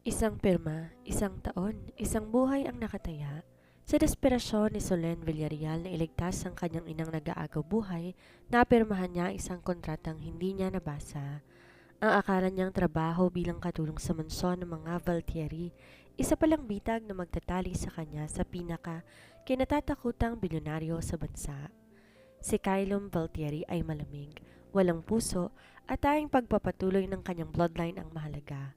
Isang pirma, isang taon, isang buhay ang nakataya. Sa desperasyon ni Solen Villarreal na iligtas ang kanyang inang nag-aagaw buhay, napirmahan niya isang kontratang hindi niya nabasa. Ang akala niyang trabaho bilang katulong sa mansyon ng mga Valtieri, isa palang bitag na magtatali sa kanya sa pinaka kinatatakutang bilyonaryo sa bansa. Si Kylum Valtieri ay malamig, walang puso at tayong pagpapatuloy ng kanyang bloodline ang mahalaga.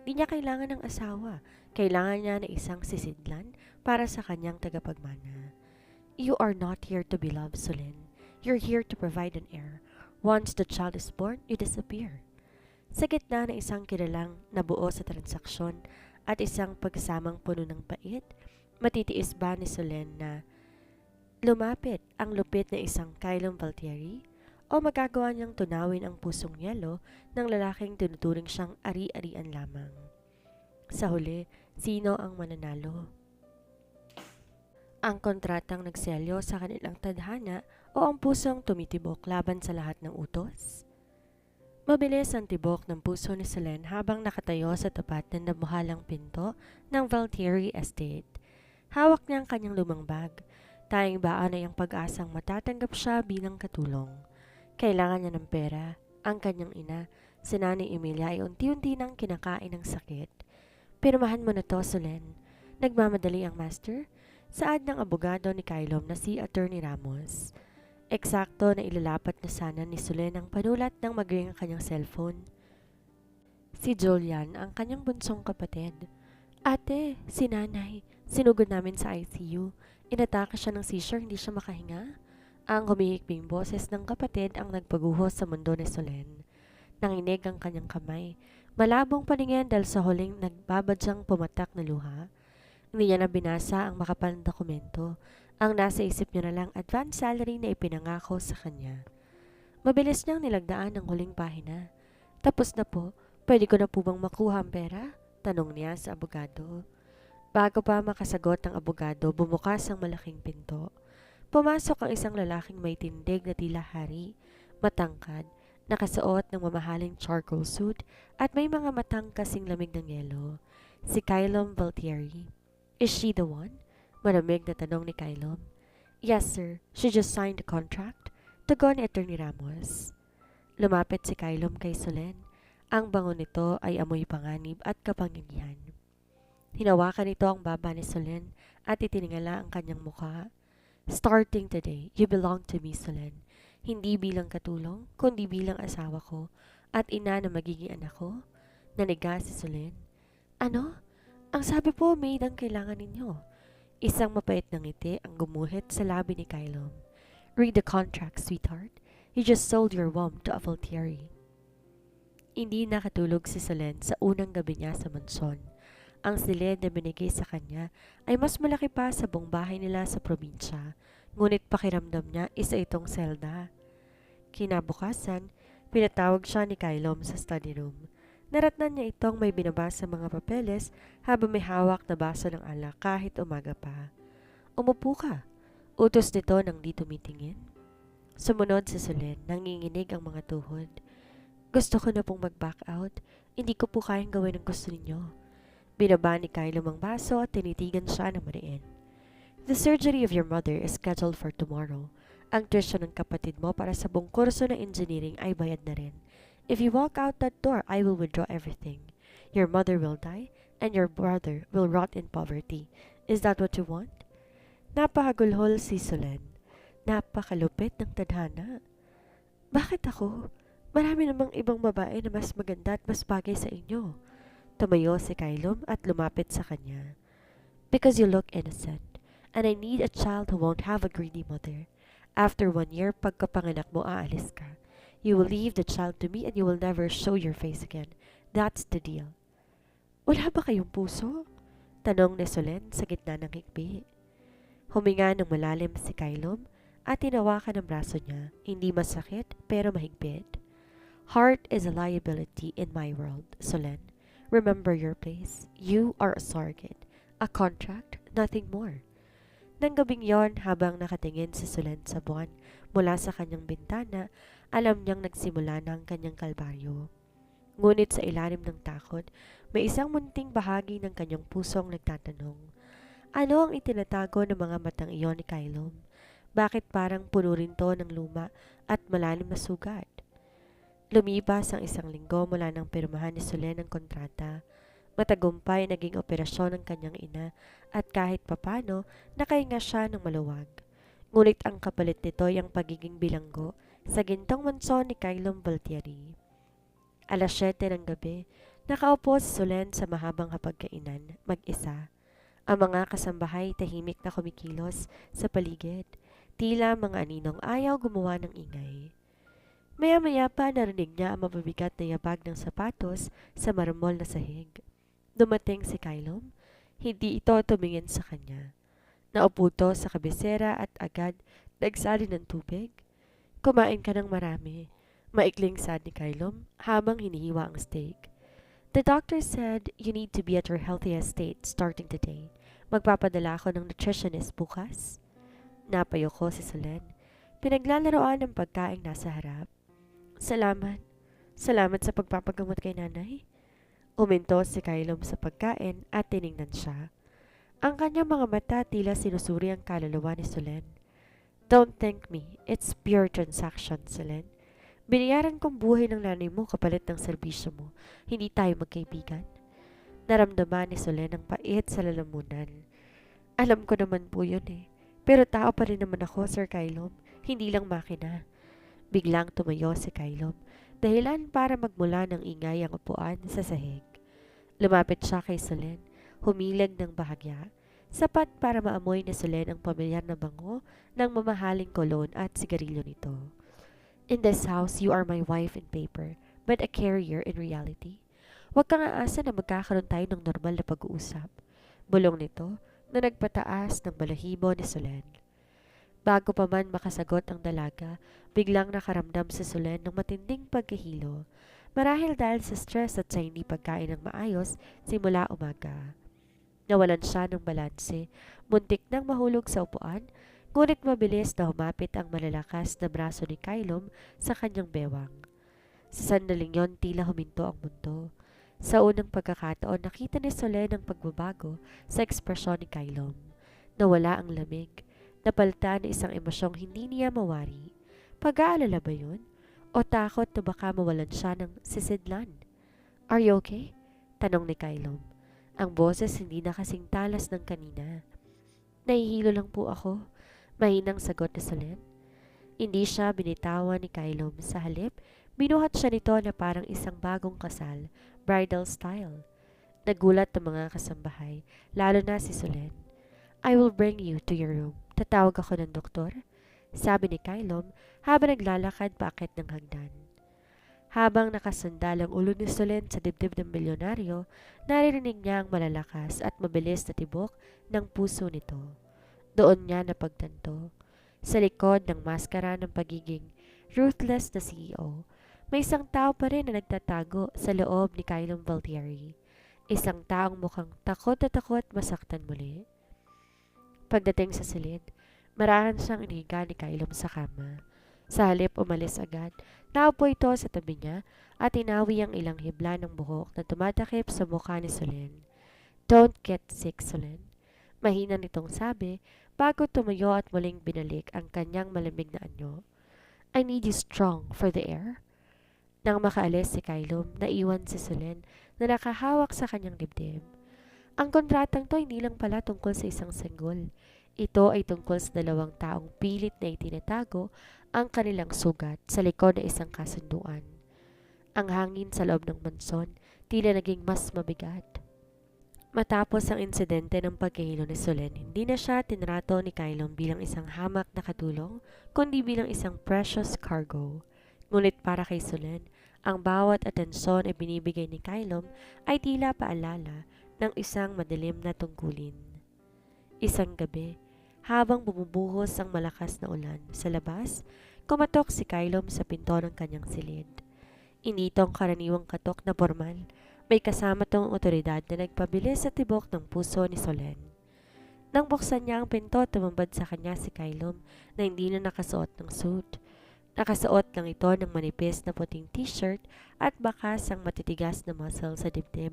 Di niya kailangan ng asawa, kailangan niya na isang sisidlan para sa kanyang tagapagmana. You are not here to be loved, Solin. You're here to provide an heir. Once the child is born, you disappear. Sa gitna ng isang kilalang nabuo sa transaksyon at isang pagsamang puno ng pait, matitiis ba ni Solen na lumapit ang lupit na isang Kylum Valtieri? O magagawa niyang tunawin ang pusong yelo ng lalaking tinuturing siyang ari-arian lamang? Sa huli, sino ang mananalo? Ang kontratang nagselyo sa kanilang tadhana o ang pusong tumitibok laban sa lahat ng utos? Mabilis ang tibok ng puso ni Solen habang nakatayo sa tapat ng nabuhalang pinto ng Valtieri Estate. Hawak niya ang kanyang lumang bag. Tayong baan ay ang pag-asang matatanggap siya bilang katulong. Kailangan niya ng pera. Ang kanyang ina, si Nanay Emilia ay unti-unti nang kinakain ng sakit. Pirmahan mo na to, Solen. Nagmamadali ang master. Saad ng abogado ni Kylom na si Attorney Ramos. Eksakto na ilalapat na sana ni Solen ang panulat ng magring ang kanyang cellphone. Si Julian, ang kanyang bunsong kapatid. Ate, si Nanay, sinugod namin sa ICU. Inatake siya ng seizure, hindi siya makahinga. Ang humihikbing boses ng kapatid ang nagpaguho sa mundo ni Solen. Nanginig ang kanyang kamay. Malabong paningin dahil sa huling nagbabadyang pumatak na luha. Hindi niya na binasa ang makapal na dokumento. Ang nasa isip niya na lang advance salary na ipinangako sa kanya. Mabilis niyang nilagdaan ang huling pahina. Tapos na po, pwede ko na po bang makuha ang pera? Tanong niya sa abogado. Bago pa makasagot ang abogado, bumukas ang malaking pinto. Pumasok ang isang lalaking may tindig na tila hari, matangkad, nakasuot ng mamahaling charcoal suit at may mga matang kasing lamig ng yelo. Si Kylom Valtieri. Is she the one? Malamig na tanong ni Kylom. Yes, sir. She just signed the contract. Tugon ni Attorney Ramos. Lumapit si Kylom kay Solen. Ang bango nito ay amoy panganib at kapangyarihan. Hinawakan nito ang baba ni Solen at itiningala ang kanyang mukha. Starting today, you belong to me, Solen. Hindi bilang katulong, kundi bilang asawa ko at ina na magiging anak ko. Naniga si Solen. Ano? Ang sabi po, maid ang kailangan ninyo. Isang mapait na ngiti ang gumuhit sa labi ni Kylom. Read the contract, sweetheart. You just sold your womb to a Valtieri. Hindi nakatulog si Solen sa unang gabi niya sa mansyon. Ang silid na binigay sa kanya ay mas malaki pa sa buong bahay nila sa probinsya, ngunit pakiramdam niya isa itong selda. Kinabukasan, pinatawag siya ni Kylom sa study room. Naratnan niya itong may binabasa mga papeles habang may hawak na baso ng alak kahit umaga pa. Umupo ka. Utos nito nang di tumitingin. Sumunod si Solen, nanginginig ang mga tuhod. Gusto ko na pong mag-back out. Hindi ko po kayang gawin ang gusto ninyo. Binaba ni Kylom ang baso at tinitigan siya ng mariin. The surgery of your mother is scheduled for tomorrow. Ang tuition ng kapatid mo para sa buong kurso ng engineering ay bayad na rin. If you walk out that door, I will withdraw everything. Your mother will die, and your brother will rot in poverty. Is that what you want? Napakagulhol si Solen. Napakalupit ng tadhana. Bakit ako? Marami namang ibang babae na mas maganda at mas bagay sa inyo. Tumayo si Kylom at lumapit sa kanya. Because you look innocent, and I need a child who won't have a greedy mother. After 1 year, pagkapanganak mo, aalis ka. You will leave the child to me and you will never show your face again. That's the deal. Wala ba kayong puso? Tanong ni Solen sa gitna ng hikbi. Huminga ng malalim si Kylom at tinawakan ang braso niya. Hindi masakit pero mahigpit. Heart is a liability in my world, Solen. Remember your place. You are a surrogate. A contract, nothing more. Nang gabing yon, habang nakatingin si Solen sa buwan mula sa kanyang bintana, alam niyang nagsimula na ang kanyang kalbaryo. Ngunit sa ilalim ng takot, May isang munting bahagi ng kanyang pusong nagtatanong, ano ang itinatago ng mga matang iyon ni Kylom? Bakit parang puno rin to ng luma at malalim na sugat? Lumipas ang isang linggo mula nang pirmahan ni Solen ang kontrata. Matagumpay naging operasyon ng kanyang ina at kahit papano nakahinga siya ng maluwag. Ngunit ang kapalit nito ay ang pagiging bilanggo sa gintong mansyon ni Kylom Valtieri. Alas 7 ng gabi, nakaupo si Solen sa mahabang hapagkainan, mag-isa. Ang mga kasambahay tahimik na kumikilos sa paligid, tila mga aninong ayaw gumawa ng ingay. Maya-maya pa narinig niya ang mababigat na yabag ng sapatos sa marmol na sahig. Dumating si Kylom, hindi ito tumingin sa kanya. Naupo to sa kabisera at agad nagsali ng tubig. Kumain ka ng marami, maikling sad ni Kylom habang hinihiwa ang steak. The doctor said you need to be at your healthiest state starting today. Magpapadala ako ng nutritionist bukas. Napayo ko si Solen. Pinaglalaroan ng pagkain nasa harap. Salamat. Salamat sa pagpapagamot kay nanay. Uminto si Kylom sa pagkain at tiningnan siya. Ang kanyang mga mata tila sinusuri ang kaluluwa ni Solen. Don't thank me. It's pure transaction, Solen. Binayaran kong buhay ng nanay mo kapalit ng serbisyo mo. Hindi tayo magkaibigan. Naramdaman ni Solen ang pait sa lalamunan. Alam ko naman po yun eh. Pero tao pa rin naman ako, Sir Kylom. Hindi lang makina. Biglang tumayo si Kylom, dahilan para magmula ng ingay ang upuan sa sahig. Lumapit siya kay Solen, humilag ng bahagya, sapat para maamoy ni Solen ang pamilyar na bango ng mamahaling kolon at sigarilyo nito. In this house, you are my wife in paper, but a carrier in reality. Huwag kang aasa na magkakaroon tayo ng normal na pag-uusap. Bulong nito na nagpataas ng balahibo ni Solen. Bago pa man makasagot ang dalaga, biglang nakaramdam si Solen ng matinding pagkahilo, marahil dahil sa stress at sa hindi pagkain ng maayos simula umaga. Nawalan siya ng balanse, muntik nang mahulog sa upuan, ngunit mabilis na humapit ang malalakas na braso ni Kylom sa kanyang bewang. Sa sandaling yon tila huminto ang mundo. Sa unang pagkakataon nakita ni Solen ang pagbabago sa ekspresyon ni Kylom. Nawala ang lamig. Napalitan na isang emosyong hindi niya mawari. Pag-aalala ba yun? O takot na baka mawalan siya ng sisidlan? Are you okay? Tanong ni Kylom. Ang boses hindi na kasing talas ng kanina. Nahihilo lang po ako. Mahinang sagot ni Solen. Hindi siya binitawan ni Kylom. Sa halip, binuhat siya nito na parang isang bagong kasal, bridal style. Nagulat ang mga kasambahay, lalo na si Solen. I will bring you to your room. Tatawag ako ng doktor, sabi ni Kylom habang naglalakad paakit ng hagdan. Habang nakasandal ang ulo ni Solen sa dibdib ng milyonaryo, naririnig niya ang malalakas at mabilis na tibok ng puso nito. Doon niya napagtanto, sa likod ng maskara ng pagiging ruthless na CEO, may isang tao pa rin na nagtatago sa loob ni Kylom Valtieri. Isang taong mukhang takot na takot masaktan muli. Pagdating sa silid, marahan siyang inihiga ni Kylom sa kama. Sa halip umalis agad, naupo ito sa tabi niya at inawi ang ilang hibla ng buhok na tumatakip sa mukha ni Solen. Don't get sick, Solen. Mahina nitong sabi bago tumayo at muling binalik ang kanyang malamig na anyo. I need you strong for the air. Nang makaalis si Kylom, naiwan si Solen na nakahawak sa kanyang dibdib. Ang kontratang to hindi lang pala tungkol sa isang sanggol. Ito ay tungkol sa dalawang taong pilit na itinatago ang kanilang sugat sa likod ng isang kasunduan. Ang hangin sa loob ng mansyon tila naging mas mabigat. Matapos ang insidente ng pagkahilo ni Solen, hindi na siya tinrato ni Kylom bilang isang hamak na katulong, kundi bilang isang precious cargo. Ngunit para kay Solen, ang bawat atensyon ay binibigay ni Kylom ay tila paalala ng isang madilim na tungkulin. Isang gabi, habang bumubuhos ang malakas na ulan sa labas, kumatok si Kylom sa pinto ng kanyang silid. Hindi itong karaniwang katok na formal, may kasama tong otoridad na nagpabilis sa tibok ng puso ni Solen. Nang buksan niya ang pinto, tumambad sa kanya si Kylom na hindi na nakasuot ng suit. Nakasuot lang ito ng manipis na puting t-shirt at bakas ang matitigas na muscle sa dibdib.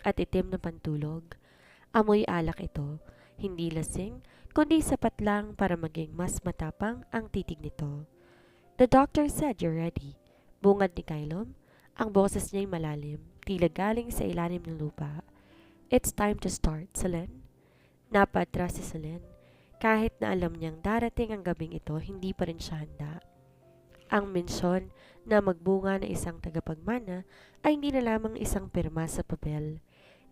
at itim na pantulog. Amoy alak ito, hindi lasing, kundi sapat lang para maging mas matapang ang titig nito. "The doctor said you're ready." Bungad ni Kylom. Ang boses niya'y malalim, tila galing sa ilalim ng lupa. "It's time to start, Selene." Napaatras si Selene. Kahit na alam niyang darating ang gabing ito, hindi pa rin siya handa. Ang mensyon na magbunga ng isang tagapagmana ay hindi na lamang isang pirma sa papel.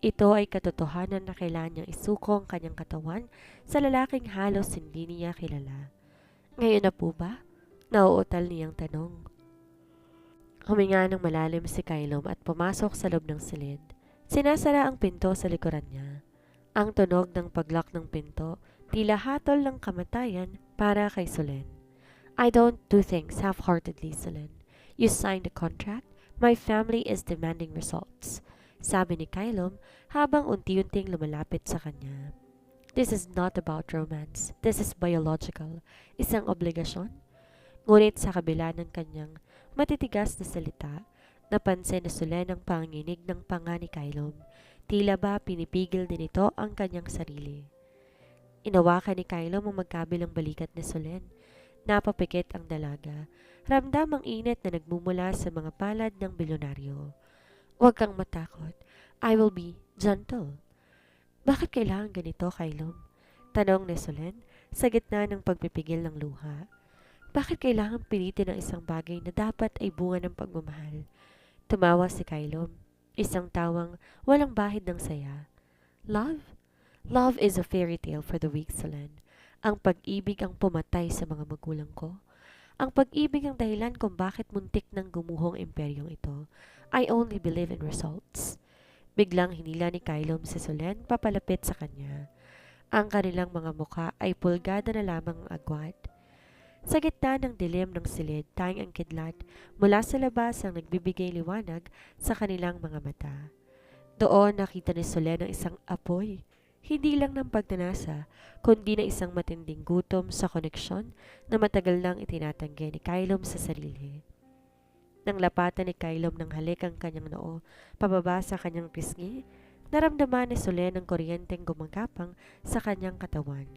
Ito ay katotohanan na kailangan niyang isuko ang kanyang katawan sa lalaking halos hindi niya kilala. "Ngayon na po ba?" Nauutal niyang tanong. Huminga ng malalim si Kylom at pumasok sa loob ng silid. Sinasara ang pinto sa likuran niya. Ang tunog ng paglock ng pinto, tila hatol ng kamatayan para kay Selene. "I don't do things half-heartedly, Selene. You signed a contract. My family is demanding results," sabi ni Kylom habang unti-unting lumalapit sa kanya. "This is not about romance. This is biological. Isang obligasyon." Ngunit sa kabila ng kanyang matitigas na salita, napansin ni Selene ang panginginig ng panga ni Kylom. Tila ba pinipigil din ito ang kanyang sarili. Inawakan ni Kylom ang magkabilang balikat ni Selene. Napapikit ang dalaga. Ramdam ang init na nagmumula sa mga palad ng bilyonaryo. "Huwag kang matakot. I will be gentle." "Bakit kailangan ganito, Kylom?" tanong ni Selene sa gitna ng pagpipigil ng luha. "Bakit kailangan pilitin ang isang bagay na dapat ay bunga ng pagmamahal?" Tumawa si Kylom, isang tawang walang bahid ng saya. "Love? Love is a fairy tale for the weak, Selene. Ang pag-ibig ang pumatay sa mga magulang ko. Ang pag-ibig ang dahilan kung bakit muntik ng gumuhong imperyong ito. I only believe in results." Biglang hinila ni Kylom si Selene papalapit sa kanya. Ang kanilang mga mukha ay pulgada na lamang ang agwat. Sa gitna ng dilim ng silid, tanging ang kidlat mula sa labas ang nagbibigay liwanag sa kanilang mga mata. Doon nakita ni Selene ang isang apoy, hindi lang ng pagnanasa, kundi na isang matinding gutom sa koneksyon na matagal nang itinatanggi ni Kylom sa sarili. Nang lapatan ni Kylom ng halik ang kanyang noo, pababa sa kanyang pisngi, naramdaman ni Selene ang kuryenteng gumagapang sa kanyang katawan.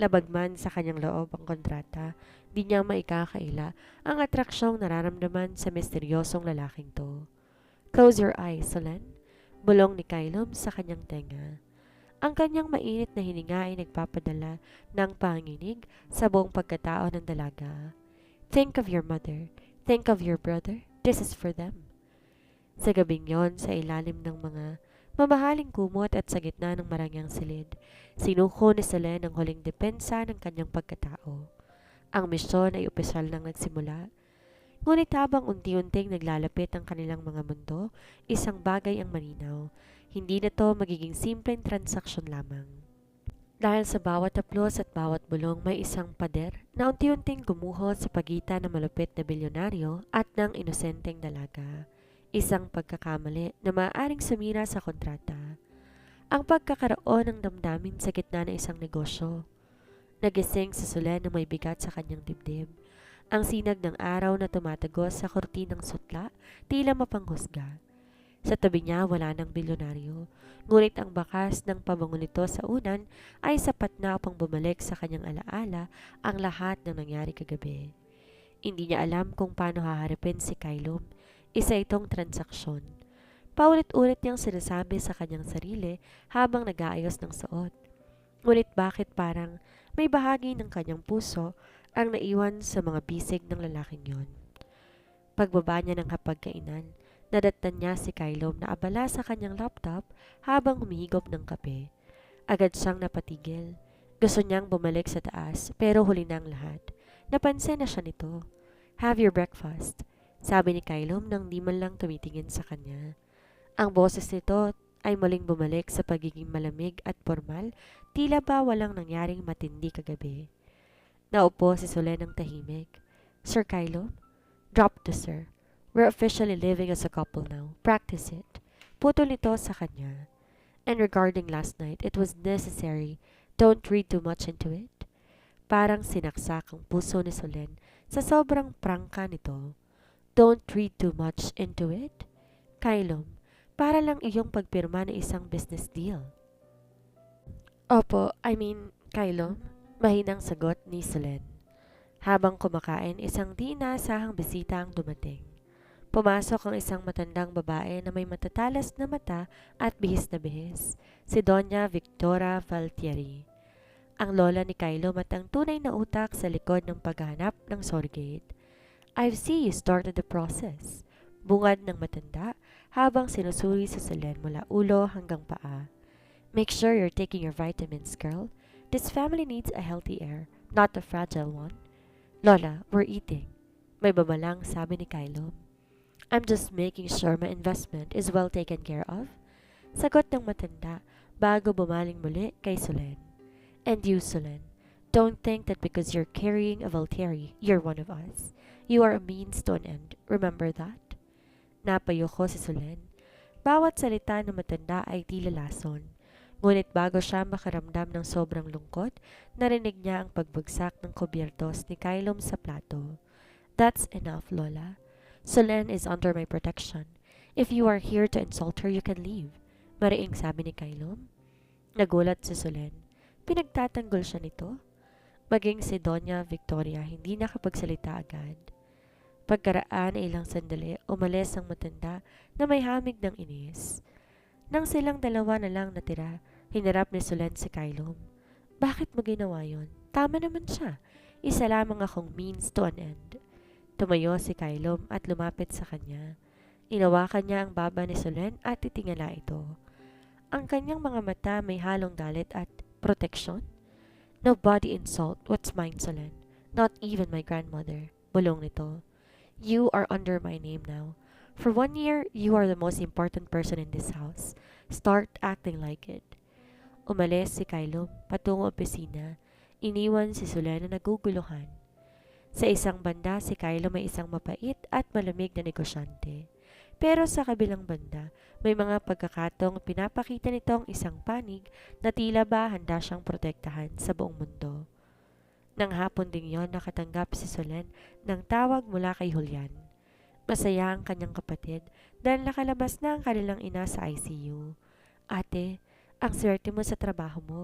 Labag man sa kanyang loob ang kontrata, di niya maikakaila ang atraksyong nararamdaman sa misteryosong lalaking to. "Close your eyes, Selene," bulong ni Kylom sa kanyang tenga. Ang kanyang mainit na hininga ay nagpapadala ng panginig sa buong pagkatao ng dalaga. "Think of your mother. Think of your brother. This is for them." Sa gabing yon, sa ilalim ng mga mamahaling kumot at sa gitna ng marangyang silid, sinuko ni Selene ang huling depensa ng kanyang pagkatao. Ang misyon ay opisyal nang nagsimula. Ngunit habang unti-unting naglalapit ang kanilang mga mundo, isang bagay ang malinaw. Hindi na to magiging simpleng transaksyon lamang. Dahil sa bawat haplos at bawat bulong may isang pader na unti-unting gumuho sa pagitan ng malupit na bilyonaryo at ng inosenteng dalaga. Isang pagkakamali na maaaring sumira sa kontrata. Ang pagkakaroon ng damdamin sa gitna ng isang negosyo. Nagising si Selene na may bigat sa kanyang dibdib. Ang sinag ng araw na tumatagos sa kortinang sutla, tila mapanghusga. Sa tabi niya wala ng bilyonaryo, ngunit ang bakas ng pabango nito sa unan ay sapat na upang bumalik sa kanyang alaala ang lahat ng nangyari kagabi. Hindi niya alam kung paano haharapin si Kylom. Isa itong transaksyon. Paulit-ulit niyang sinasabi sa kanyang sarili habang nag-aayos ng suot. Ngunit bakit parang may bahagi ng kanyang puso ang naiwan sa mga bisig ng lalaking yon. Pagbaba niya ng hapagkainan, nadatnan niya si Kylom na abala sa kanyang laptop habang humihigop ng kape. Agad siyang napatigil. Gusto niyang bumalik sa taas pero huli na ang lahat. Napansin na siya nito. "Have your breakfast," sabi ni Kylom nang di man lang tumitingin sa kanya. Ang boses nito ay muling bumalik sa pagiging malamig at formal, tila ba walang nangyaring matindi kagabi. Naupo si Selene ng tahimik. "Sir Kylom?" "Drop the sir. We're officially living as a couple now. Practice it." Putol nito sa kanya. "And regarding last night, it was necessary. Don't read too much into it." Parang sinaksak ang puso ni Selene sa sobrang prangka nito. "Don't read too much into it?" "Kylom, para lang iyong pagpirma ng isang business deal. Opo, Kylo, mahinang sagot ni Solen. Habang kumakain, isang di inaasahang bisita ang dumating. Pumasok ang isang matandang babae na may matatalas na mata at bihis na bihis, si Doña Victoria Valtieri. Ang lola ni Kylo at ang tunay na utak sa likod ng paghahanap ng Sorgate. I see you started the process. Bungad ng matanda habang sinusuri sa Solen mula ulo hanggang paa. Make sure you're taking your vitamins, girl. This family needs a healthy air, not a fragile one. Lola, we're eating. May babalang sabi ni Kylo. I'm just making sure my investment is well taken care of. Sagot ng matanda bago bumaling muli kay Solen. And you, Solen, don't think that because you're carrying a Valtieri, you're one of us. You are a means to an end. Remember that? Napayoko si Solen. Bawat salita ng matanda ay tila lason. Ngunit bago siya makaramdam ng sobrang lungkot, narinig niya ang pagbagsak ng kubyertos ni Kylom sa plato. That's enough, Lola. Solen is under my protection. If you are here to insult her, you can leave. Mariing sabi ni Kylom. Nagulat si Solen. Pinagtatanggol siya nito? Maging si Doña Victoria hindi nakapagsalita agad. Pagkaraan ay ilang sandali, umalis ang matanda na may hamig ng inis. Nang silang dalawa na lang natira, hinarap ni Solen si Kylom. Bakit mo ginawa yon? Tama naman siya. Isa lamang akong means to an end. Tumayo si Kylom at lumapit sa kanya. Inawakan niya ang baba ni Solen at titingala ito. Ang kanyang mga mata may halong galit at proteksyon. Nobody insult what's mine, Solen. Not even my grandmother. Bulong nito. You are under my name now. For 1 year, you are the most important person in this house. Start acting like it. Umalis si Kylom patungo opisina. Iniwan si Solen na naguguluhan. Sa isang banda, si Kylom ay isang mapait at malamig na negosyante. Pero sa kabilang banda, may mga pagkakataong pinapakita nitong isang panig na tila ba handa siyang protektahan sa buong mundo. Nang hapon ding yon, nakatanggap si Solen ng tawag mula kay Julian. Masaya ang kanyang kapatid dahil nakalabas na ang kanilang ina sa ICU. Ate, ang swerte mo sa trabaho mo.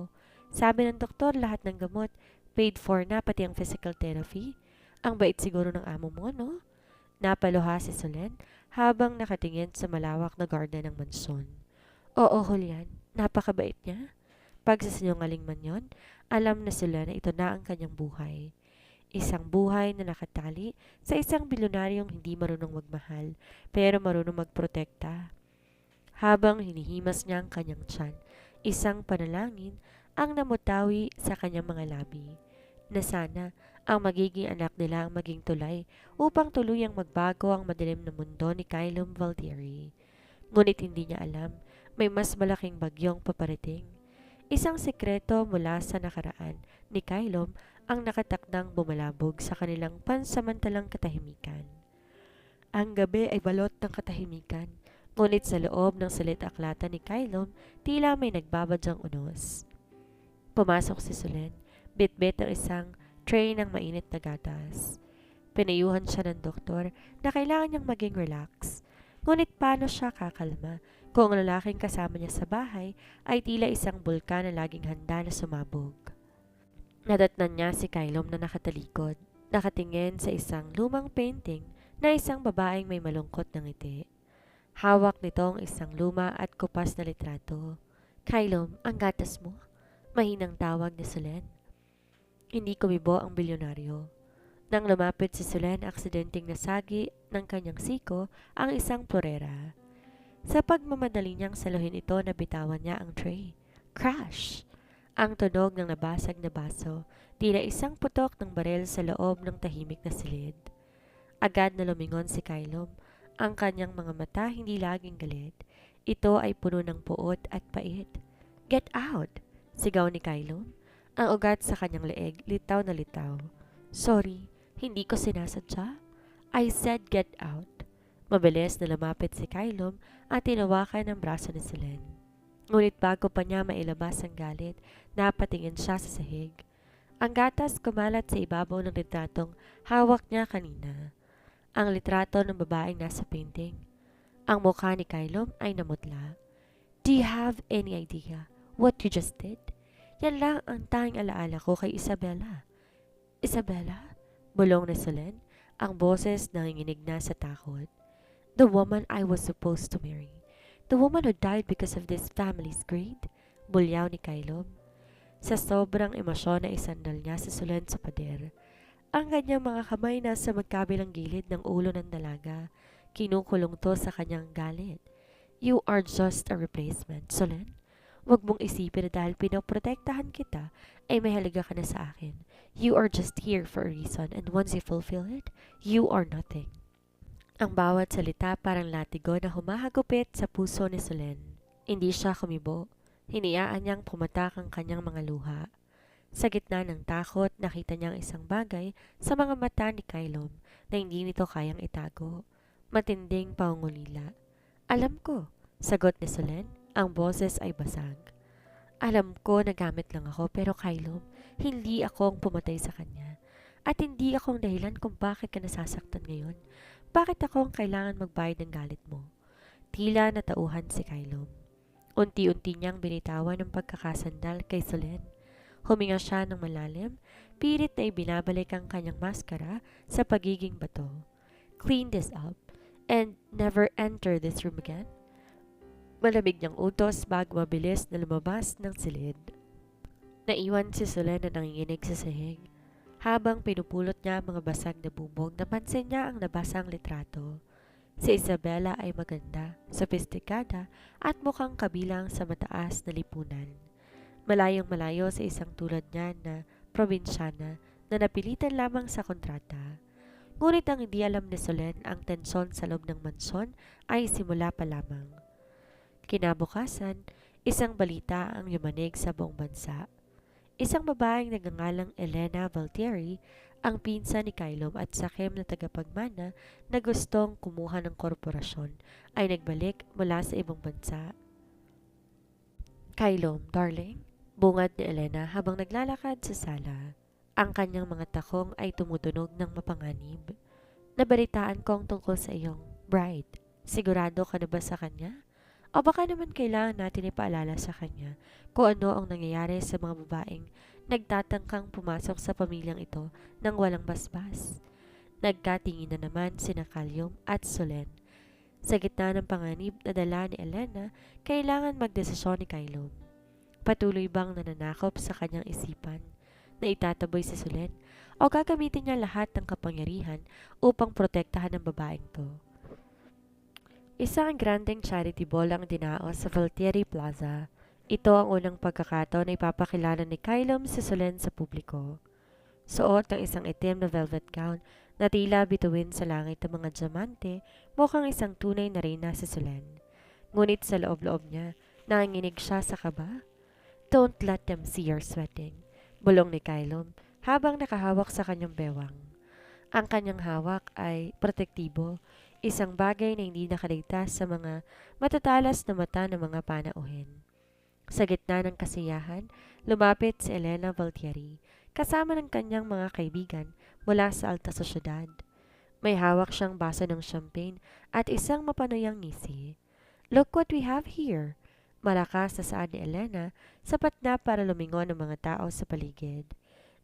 Sabi ng doktor lahat ng gamot, paid for na pati ang physical therapy. Ang bait siguro ng amo mo, no? Napaluha si Solen habang nakatingin sa malawak na garden ng mansyon. Oo, Julian, napakabait niya. Pagsasinungaling man yon, alam na sila na ito na ang kanyang buhay. Isang buhay na nakatali sa isang bilyonaryong hindi marunong magmahal pero marunong magprotekta. Habang hinihimas niya ang kanyang tiyan, isang panalangin ang namutawi sa kanyang mga labi na sana ang magiging anak nila ang maging tulay upang tuluyang magbago ang madilim na mundo ni Kylom Valtieri. Ngunit hindi niya alam, may mas malaking bagyong paparating. Isang sekreto mula sa nakaraan ni Kylom ang nakatakdang bumalabog sa kanilang pansamantalang katahimikan. Ang gabi ay balot ng katahimikan, ngunit sa loob ng salit-aklatan ni Kylom, tila may nagbabadyang unos. Pumasok si Solen, bitbit ang isang tray ng mainit na gatas. Pinayuhan siya ng doktor na kailangan niyang maging relax. Ngunit paano siya kakalma kung ang lalaking kasama niya sa bahay ay tila isang bulkan na laging handa na sumabog. Nadatnan niya si Kylom na nakatalikod, nakatingin sa isang lumang painting na isang babaeng may malungkot na ngiti. Hawak nito ang isang luma at kupas na litrato. Kylom, ang gatas mo? Mahinang tawag ni Solen. Hindi kumibo ang bilyonaryo. Nang lumapit si Solen, aksidenteng nasagi ng kanyang siko ang isang florera. Sa pagmamadali niyang saluhin ito, nabitawan niya ang tray. Crash! Ang tunog ng nabasag na baso, tila isang putok ng barel sa loob ng tahimik na silid. Agad na lumingon si Kylom. Ang kanyang mga mata hindi laging galit. Ito ay puno ng puot at pait. Get out! Sigaw ni Kylom. Ang ugat sa kanyang leeg, litaw na litaw. Sorry, hindi ko sinasadya. I said get out. Mabilis na lumapit si Kylom at tinawakan ang braso ni Solen. Ngunit bago pa niya mailabas ang galit, napatingin siya sa sahig. Ang gatas kumalat sa ibabaw ng litratong hawak niya kanina. Ang litrato ng babaeng nasa painting. Ang mukha ni Kylom ay namutla. Do you have any idea what you just did? Yan lang ang tanging alaala ko kay Isabella. Isabella? Bulong ni Solen, ang boses nanginginig na sa takot. The woman I was supposed to marry. The woman who died because of this family's greed? Bulyaw ni Kylom. Sa sobrang emosyon na isandal niya si Solen sa pader. Ang kanyang mga kamay nasa magkabilang gilid ng ulo ng dalaga. Kinukulong to sa kanyang galit. You are just a replacement, Solen. Huwag mong isipin na dahil pinoprotektahan kita, ay may halaga ka na sa akin. You are just here for a reason and once you fulfill it, you are nothing. Ang bawat salita parang latigo na humahagupit sa puso ni Solen. Hindi siya kumibo. Hiniyaan niyang pumatak ang kanyang mga luha. Sa gitna ng takot, nakita niyang isang bagay sa mga mata ni Kylom na hindi nito kayang itago. Matinding pangungulila. Alam ko, sagot ni Solen, ang boses ay basag. Alam ko na gamit lang ako pero Kylom, hindi ako ang pumatay sa kanya. At hindi ako ang dahilan kung bakit ka nasasaktan ngayon. Bakit ako ang kailangan magbayad ng galit mo? Tila natauhan si Kylom. Unti-unti niyang binitawan ang pagkakasandal kay Solen. Huminga siya ng malalim, pilit na ibinabalik ang kanyang maskara sa pagiging bato. Clean this up and never enter this room again. Malamig niyang utos bago mabilis na lumabas ng silid. Naiwan si Solen na nanginginig sa sahig. Habang pinupulot niya ang mga basag na bubog, napansin niya ang nabasang litrato. Si Isabella ay maganda, sophisticada at mukhang kabilang sa mataas na lipunan. Malayong malayo sa isang tulad niya na probinsyana na napilitan lamang sa kontrata. Ngunit ang hindi alam ni Solen ang tensyon sa loob ng mansyon ay simula pa lamang. Kinabukasan, isang balita ang yumanig sa buong bansa. Isang babaeng nagngangalang Elena Valtieri, ang pinsan ni Kylom at sakim na tagapagmana na gustong kumuha ng korporasyon, ay nagbalik mula sa ibang bansa. Kylom, darling, bungad ni Elena habang naglalakad sa sala. Ang kanyang mga takong ay tumutunog ng mapanganib. Nabalitaan ko ang tungkol sa iyong bride. Sigurado ka na ba sa kanya? O baka naman kailangan natin ipaalala sa kanya kung ano ang nangyayari sa mga babaeng nagtatangkang pumasok sa pamilyang ito nang walang basbas. Nagkatingin na naman sina Kylom at Solen. Sa gitna ng panganib na dala ni Elena, kailangan magdesisyon ni Kylom. Patuloy bang nananakop sa kanyang isipan na itataboy si Solen o gagamitin niya lahat ng kapangyarihan upang protektahan ang babaeng to? Isang grandeng charity ball ang dinaos sa Valtieri Plaza. Ito ang unang pagkakataon na ipapakilala ni Kylom si Solen sa publiko. Suot ng isang itim na velvet gown na tila bituin sa langit ng mga diamante, mukhang isang tunay na reyna si Solen. Ngunit sa loob-loob niya, nanginginig siya sa kaba. Don't let them see your sweating, bulong ni Kylom habang nakahawak sa kanyang bewang. Ang kanyang hawak ay protektibo, isang bagay na hindi nakaligtas sa mga matatalas na mata ng mga panauhin. Sa gitna ng kasiyahan, lumapit si Elena Valtieri, kasama ng kanyang mga kaibigan mula sa alta sosyedad. May hawak siyang baso ng champagne at isang mapanayang ngisi. Look what we have here! Malakas na saad ni Elena, sapat na para lumingon ng mga tao sa paligid.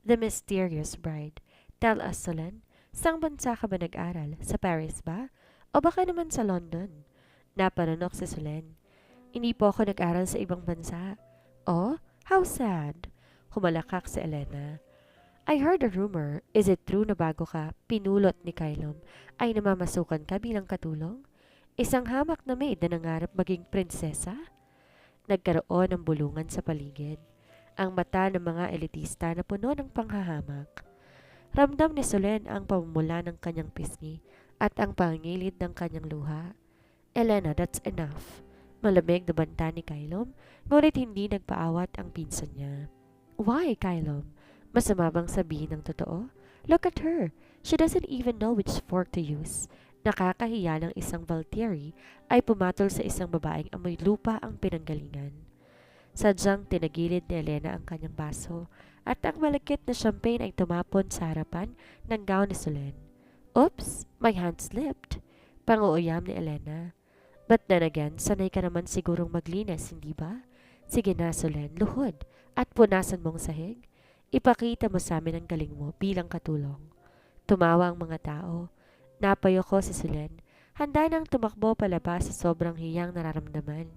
The mysterious bride. Tell us, Solen, saan bansa ka ba nag-aral? Sa Paris ba? O baka naman sa London? Napanunok si Solen. Hindi po ako nag-aral sa ibang bansa. Oh, how sad! Humalakak si Elena. I heard a rumor. Is it true na bago ka, pinulot ni Kylom, ay namamasukan ka bilang katulong? Isang hamak na maid na nangarap maging prinsesa? Nagkaroon ng bulungan sa paligid. Ang mata ng mga elitista na puno ng panghahamak. Ramdam ni Solen ang pamumula ng kanyang pisngi at ang pangilid ng kanyang luha. Elena, that's enough. Malamig na banta ni Kylom, ngunit hindi nagpaawat ang pinsan niya. Why, Kylom? Masama bang sabihin ng totoo? Look at her. She doesn't even know which fork to use. Nakakahiya ng isang Valtieri ay pumatol sa isang babaeng amoy lupa ang pinanggalingan. Sadyang tinagilid ni Elena ang kanyang baso at ang malakit na champagne ay tumapon sa harapan ng gown ni Solen. Oops, my hand slipped. Panguuyam ni Elena. But then again, sanay ka naman sigurong maglinis, hindi ba? Sige na, Solen, luhod at punasan mong sahig. Ipakita mo sa amin ang galing mo bilang katulong. Tumawa ang mga tao. Napayo ko si Solen. Handa nang tumakbo palabas sa sobrang hiyang nararamdaman.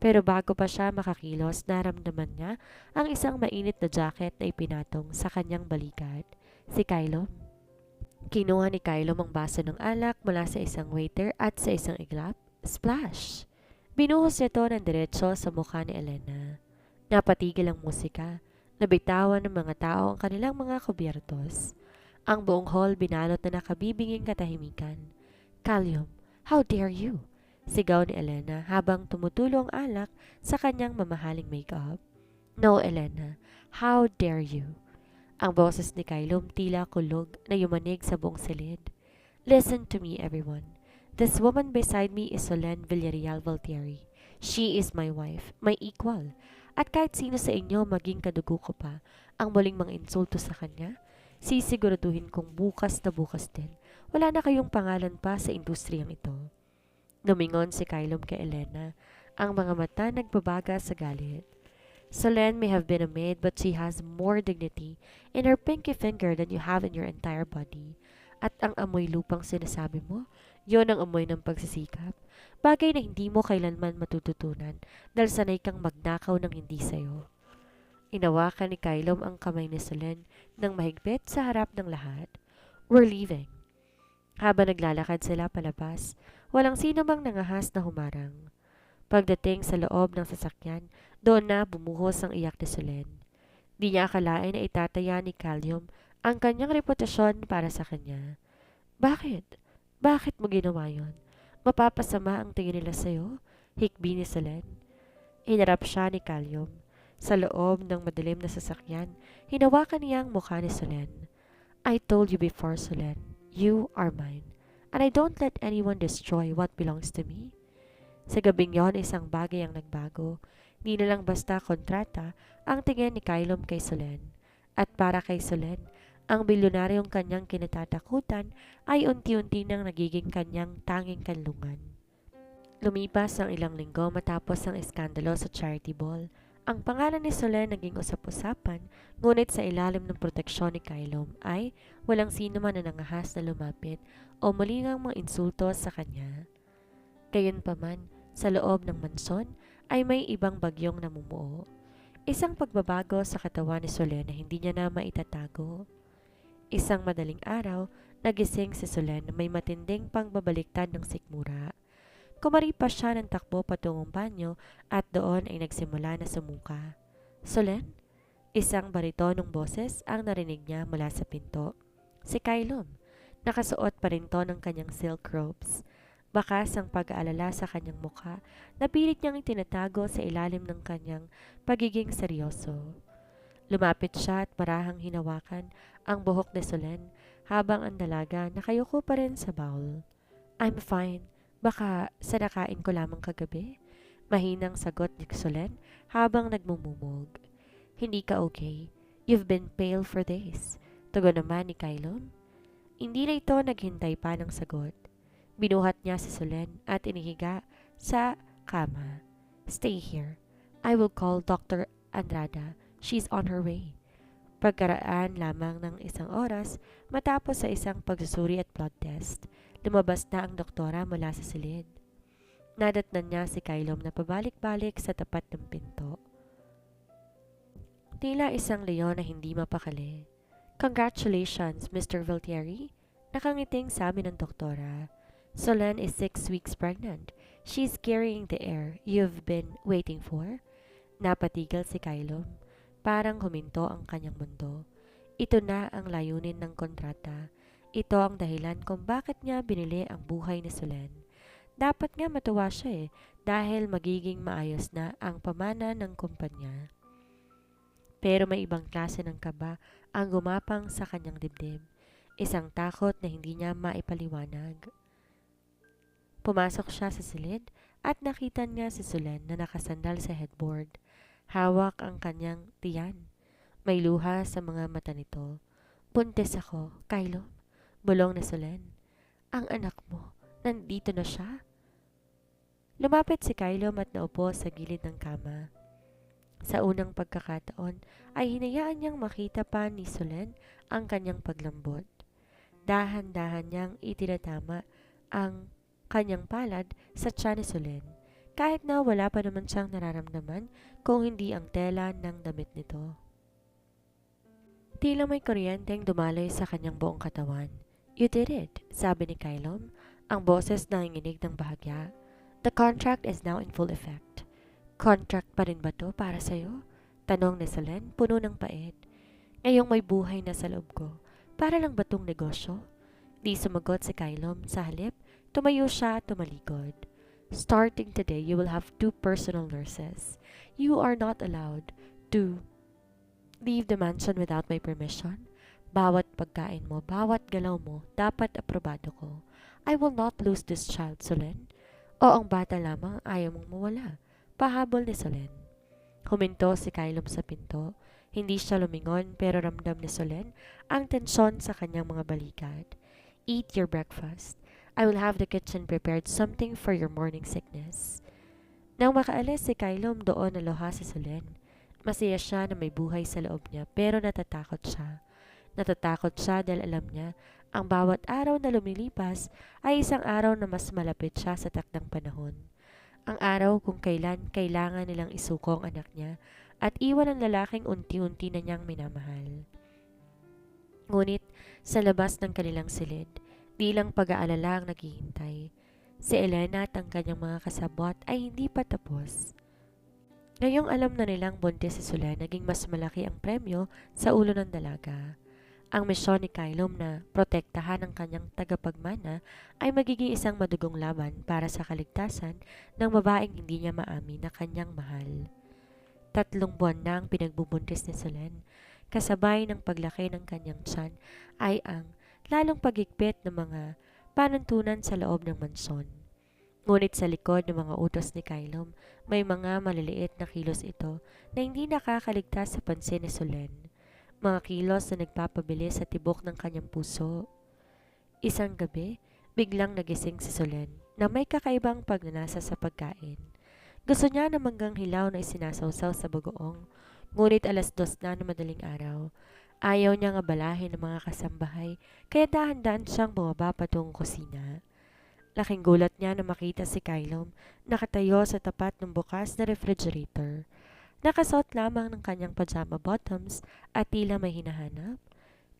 Pero bago pa siya makakilos, naramdaman niya ang isang mainit na jacket na ipinatong sa kanyang balikat. Si Kylo. Kinuha ni Kylo ang baso ng alak mula sa isang waiter at sa isang iglap. Splash! Binuhos niya ito ng diretso sa mukha ni Elena. Napatigil ang musika. Nabitawan ng mga tao ang kanilang mga kubyertos. Ang buong hall binalot na nakabibinging katahimikan. Callum, how dare you? Sigaw ni Elena habang tumutulo ang alak sa kanyang mamahaling makeup. No, Elena, how dare you? Ang boses ni Kylum tila kulog na yumanig sa buong silid. Listen to me, everyone. This woman beside me is Solen Villarreal Valtieri. She is my wife, my equal. At kahit sino sa inyo maging kadugo ko pa ang muling mga insulto sa kanya, sisiguraduhin kong bukas na bukas din. Wala na kayong pangalan pa sa industriyang ito. Lumingon si Kylum kay Elena, ang mga mata nagbabaga sa galit. Solen may have been a maid but she has more dignity in her pinky finger than you have in your entire body. At ang amoy lupang sinasabi mo, yon ang amoy ng pagsisikap. Bagay na hindi mo kailanman matututunan dahil sanay kang magnakaw ng hindi sayo. Inawakan ni Kylum ang kamay ni Solen ng mahigpit sa harap ng lahat. We're leaving. Habang naglalakad sila palabas, walang sino mang nangahas na humarang. Pagdating sa loob ng sasakyan, doon na bumuhos ang iyak ni Solen. Di niya akalain na itataya ni Callum ang kanyang reputasyon para sa kanya. Bakit? Bakit mo ginawa yon? Mapapasama ang tingin nila sa'yo? Hikbi ni Solen. Hinarap siya ni Callum. Sa loob ng madilim na sasakyan, hinawakan niya ang mukha ni Solen. I told you before, Solen. You are mine, and I don't let anyone destroy what belongs to me. Sa gabing yon, isang bagay ang nagbago. Di na lang basta kontrata ang tingin ni Kylum kay Solen. At para kay Solen, ang bilyonaryong kanyang kinatatakutan ay unti-unti nang nagiging kanyang tanging kanlungan. Lumipas ang ilang linggo matapos ang iskandalo sa charity ball. Ang pangalan ni Solen naging usap-usapan, ngunit sa ilalim ng proteksyon ni Kylum ay walang sino man na nangahas na lumapit o muli ngang mga insulto sa kanya. Gayunpaman, sa loob ng mansyon ay may ibang bagyong namumuo. Isang pagbabago sa katawan ni Solen na hindi niya na maitatago. Isang madaling araw, nagising si Solen na may matinding pangbabaliktad ng sikmura. Kumaripas siya ng takbo patungong banyo at doon ay nagsimula na sumuka. Solen? Isang baritonong boses ang narinig niya mula sa pinto. Si Kylum. Nakasuot pa rin to ng kanyang silk robes. Bakas ang pag-aalala sa kanyang mukha na pilit niyang itinatago sa ilalim ng kanyang pagiging seryoso. Lumapit siya at marahang hinawakan ang buhok ni Solen habang ang dalaga nakayuko pa rin sa bowl. I'm fine. Baka sa nakain ko lamang kagabi? Mahinang sagot ni Solen habang nagmumumog. Hindi ka okay. You've been pale for days. Tugon naman ni Kylum. Hindi na ito naghintay pa ng sagot. Binuhat niya si Solen at inihiga sa kama. Stay here. I will call Dr. Andrada. She's on her way. Pagkaraan lamang ng isang oras matapos sa isang pagsusuri at blood test, lumabas na ang doktora mula sa silid. Nadatnan niya si Kylum na pabalik-balik sa tapat ng pinto. Tila isang leon na hindi mapakali. Congratulations, Mr. Valtieri. Nakangiting sabi ng doktora. Solen is 6 weeks pregnant. She's carrying the heir you've been waiting for. Napatigil si Kylum. Parang huminto ang kanyang mundo. Ito na ang layunin ng kontrata. Ito ang dahilan kung bakit niya binili ang buhay ni Solen. Dapat nga matuwa siya dahil magiging maayos na ang pamana ng kumpanya. Pero may ibang klase ng kaba ang gumapang sa kanyang dibdib. Isang takot na hindi niya maipaliwanag. Pumasok siya sa silid at nakita niya si Solen na nakasandal sa headboard. Hawak ang kanyang tiyan. May luha sa mga mata nito. Buntis ako, Kylum. Bulong ni Solen. Ang anak mo, nandito na siya? Lumapit si Kylom at naupo sa gilid ng kama. Sa unang pagkakataon ay hinayaan niyang makita pa ni Solen ang kanyang paglambot. Dahan-dahan niyang itinatama ang kanyang palad sa tiyan ni Solen, kahit na wala pa naman siyang nararamdaman kung hindi ang tela ng damit nito. Tila may kuryenteng dumaloy sa kanyang buong katawan. "You did it," sabi ni Kylom, ang boses nanginginig ng bahagya. "The contract is now in full effect." "Contract pa rin ba to para sa'yo?" tanong ni Solen, puno ng pait. "Ngayong may buhay na sa loob ko, para lang ba tong negosyo?" Di sumagot si Kylom, sa halip, tumayo siya at tumalikod. "Starting today, you will have 2 personal nurses. You are not allowed to leave the mansion without my permission. Bawat pagkain mo, bawat galaw mo, dapat aprobado ko. I will not lose this child, Solen. O ang bata lamang ayaw mong mawala." Pahabol ni Solen. Huminto si Kylom sa pinto. Hindi siya lumingon pero ramdam ni Solen ang tensyon sa kanyang mga balikat. "Eat your breakfast. I will have the kitchen prepared something for your morning sickness." Nang makaalis si Kylom, doon naluha si Solen. Masaya siya na may buhay sa loob niya pero natatakot siya. Natatakot siya dahil alam niya ang bawat araw na lumilipas ay isang araw na mas malapit siya sa takdang panahon. Ang araw kung kailan kailangan nilang isuko ang anak niya at iwan ang lalaking unti-unti na niyang minamahal. Ngunit sa labas ng kanilang silid, di lang pag-aalala ang naghihintay. Si Elena at ang kanyang mga kasabwat ay hindi pa tapos. Ngayong alam na nilang buntis si Solen, naging mas malaki ang premyo sa ulo ng dalaga. Ang misyon ni Kylom na protektahan ang kanyang tagapagmana ay magiging isang madugong laban para sa kaligtasan ng babaeng hindi niya maamin na kanyang mahal. 3 buwan na ang pinagbubuntis ni Solen, kasabay ng paglaki ng kanyang tiyan ay ang lalong paghigpit ng mga panuntunan sa loob ng mansyon. Ngunit sa likod ng mga utos ni Kylom, may mga maliliit na kilos ito na hindi nakakaligtas sa pansin ni Solen. Mga kilos na nagpapabilis sa tibok ng kanyang puso. Isang gabi, biglang nagising si Solen na may kakaibang pagnanasa sa pagkain. Gusto niya ng manggang hilaw na isinasawsaw sa bagoong, ngunit 2:00 na ng madaling araw. Ayaw niyang abalahin ng mga kasambahay, kaya dahan-dahan siyang bumaba patungong kusina. Laking gulat niya na makita si Kylom nakatayo sa tapat ng bukas na refrigerator. Nakasuot lamang ng kanyang pajama bottoms at tila may hinahanap.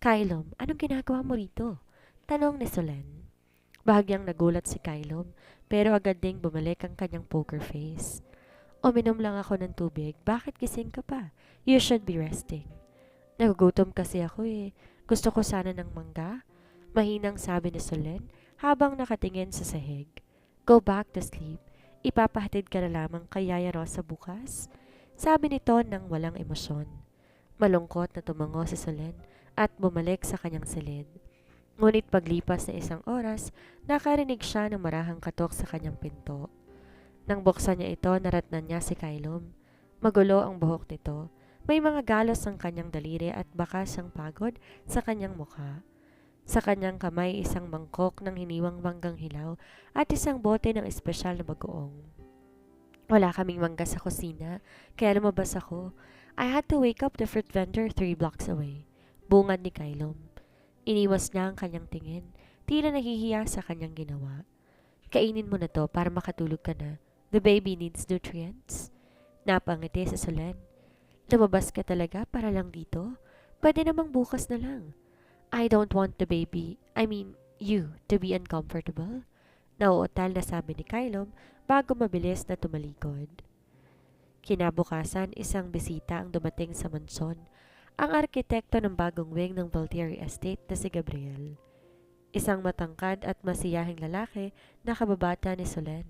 "Kylom, anong ginagawa mo rito?" tanong ni Solen. Bahagyang nagulat si Kylom pero agad ding bumalik ang kanyang poker face. "Uminom lang ako ng tubig. Bakit gising ka pa? You should be resting." "Nagugutom kasi ako eh. Gusto ko sana ng mangga," mahinang sabi ni Solen habang nakatingin sa sahig. "Go back to sleep. Ipapahatid ka na lamang kay Yaya Rosa bukas," sabi nito nang walang emosyon. Malungkot na tumango si Solen at bumalik sa kanyang silid. Ngunit paglipas na 1 oras, nakarinig siya ng marahang katok sa kanyang pinto. Nang buksan niya ito, naratnan niya si Kylom. Magulo ang buhok nito. May mga galos ang kanyang daliri at bakas ang pagod sa kanyang mukha. Sa kanyang kamay, isang mangkok ng hiniwang manggang hilaw at isang bote ng espesyal na bagoong. "Wala kaming mangga sa kusina, kaya lumabas ako. I had to wake up the fruit vendor 3 blocks away." Bungad ni Kylom. Iniwas niya ang kanyang tingin, tila nahihiya sa kanyang ginawa. "Kainin mo na to para makatulog ka na. The baby needs nutrients." Napangiti sa Solen. "Lumabas ka talaga para lang dito? Pwede namang bukas na lang." "I don't want the baby, you, to be uncomfortable," nauutal na sabi ni Kylom bago mabilis na tumalikod. Kinabukasan, isang bisita ang dumating sa mansyon, ang arkitekto ng bagong wing ng Valtieri Estate na si Gabriel. Isang matangkad at masiyahing lalaki na kababata ni Solen.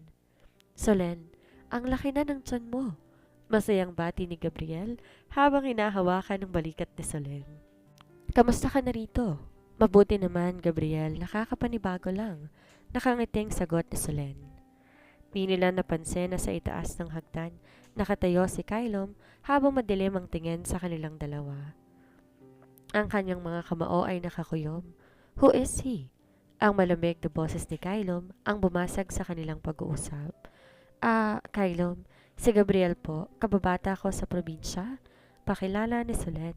"Solen, ang laki na ng tiyan mo," masayang bati ni Gabriel habang hinahawakan ng balikat ni Solen. "Kamusta ka na rito?" "Mabuti naman, Gabriel, nakakapanibago lang," nakangiting sagot ni Solen. Di nila napansin na sa itaas ng hagdan nakatayo si Kylom habang madilim ang tingin sa kanilang dalawa. Ang kanyang mga kamao ay nakakuyom. "Who is he?" Ang malamig na boses ni Kylom ang bumasag sa kanilang pag-uusap. Kylom, si Gabriel po, kababata ko sa probinsya. Pakilala ni Solen.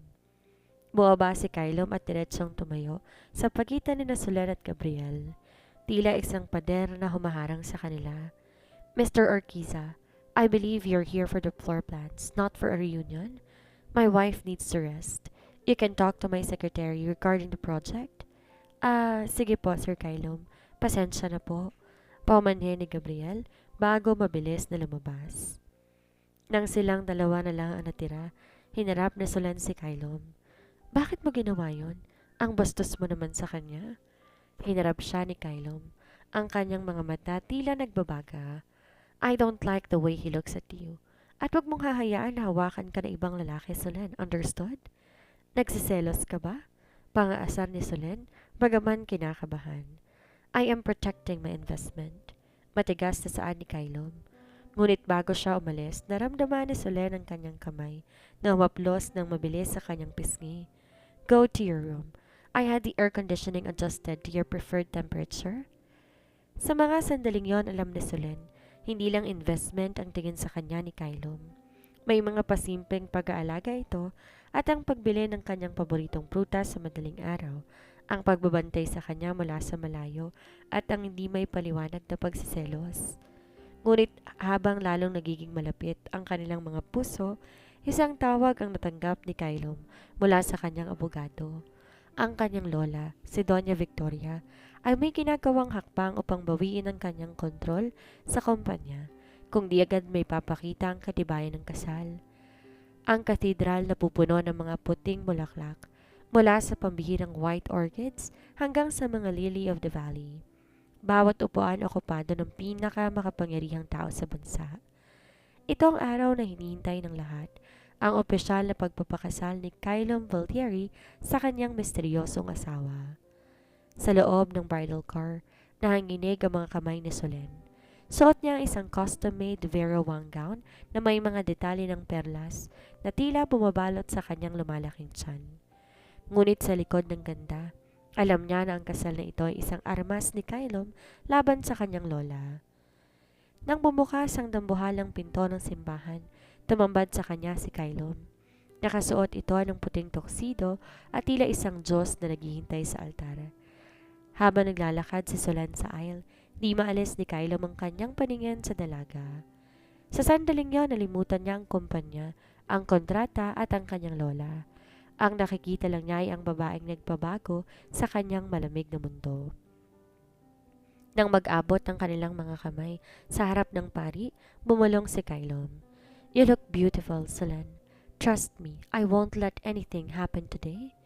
Bumaba si Kylom at diretsong tumayo sa pagitan ni na Solen at Gabriel. Tila isang pader na humaharang sa kanila. Mr. Orquiza, I believe you're here for the floor plans, not for a reunion. My wife needs to rest. You can talk to my secretary regarding the project. Sige po, Sir Kylom. Pasensya na po. Paumanhin ni Gabriel bago mabilis na lumabas. Nang silang dalawa na lang ang natira, hinarap na Solen si Kylom. Bakit mo ginawa yun? Ang bastos mo naman sa kanya. Hinarap siya ni Kylom. Ang kanyang mga mata tila nagbabaga. I don't like the way he looks at you. At wag mong hahayaan na hawakan ka ng ibang lalaki, Solen. Understood? Nagsiselos ka ba? Pangaasar ni Solen, bagaman kinakabahan. I am protecting my investment. Matigas na saan ni Kylom. Ngunit bago siya umalis, naramdaman ni Solen ang kanyang kamay na humaplos ng mabilis sa kanyang pisngi. Go to your room. I had the air conditioning adjusted to your preferred temperature. Sa mga sandaling yon, alam ni Solen, hindi lang investment ang tingin sa kanya ni Kylom. May mga pasimpleng pag-aalaga ito at ang pagbili ng kanyang paboritong prutas sa madaling araw, ang pagbabantay sa kanya mula sa malayo at ang hindi may paliwanag na pagsiselos. Ngunit habang lalong nagiging malapit ang kanilang mga puso, isang tawag ang natanggap ni Kylom mula sa kanyang abogado. Ang kanyang lola, si Doña Victoria, ay may ginagawang hakbang upang bawiin ang kanyang kontrol sa kumpanya, kung di agad may papakita ang katibayan ng kasal. Ang katedral na pupuno ng mga puting bulaklak, mula sa pambihirang white orchids hanggang sa mga lily of the valley. Bawat upuan okupado ng pinaka-makapangyarihang tao sa bansa. Ito ang araw na hinihintay ng lahat, ang opisyal na pagpapakasal ni Kylom Valtieri sa kanyang misteryosong asawa. Sa loob ng bridal car, nahanginig ang mga kamay ni Solen. Suot niya ang isang custom-made Vera Wang gown na may mga detalye ng perlas na tila bumabalot sa kanyang lumalaking tiyan. Ngunit sa likod ng ganda, alam niya na ang kasal na ito ay isang armas ni Kylom laban sa kanyang lola. Nang bumukas ang dambuhalang pinto ng simbahan, tumambad sa kanya si Kylom. Nakasuot ito ng puting tuxedo at tila isang Diyos na naghihintay sa altar. Habang naglalakad si Solen sa aisle, di maalis ni Kylom ang kanyang paningin sa dalaga. Sa sandaling yon, nalimutan niya ang kumpanya, ang kontrata at ang kanyang lola. Ang nakikita lang niya ay ang babaeng nagpabago sa kanyang malamig na mundo. Nang mag-abot ang kanilang mga kamay sa harap ng pari, bumulong si Kylom. You look beautiful, Solen. Trust me, I won't let anything happen today.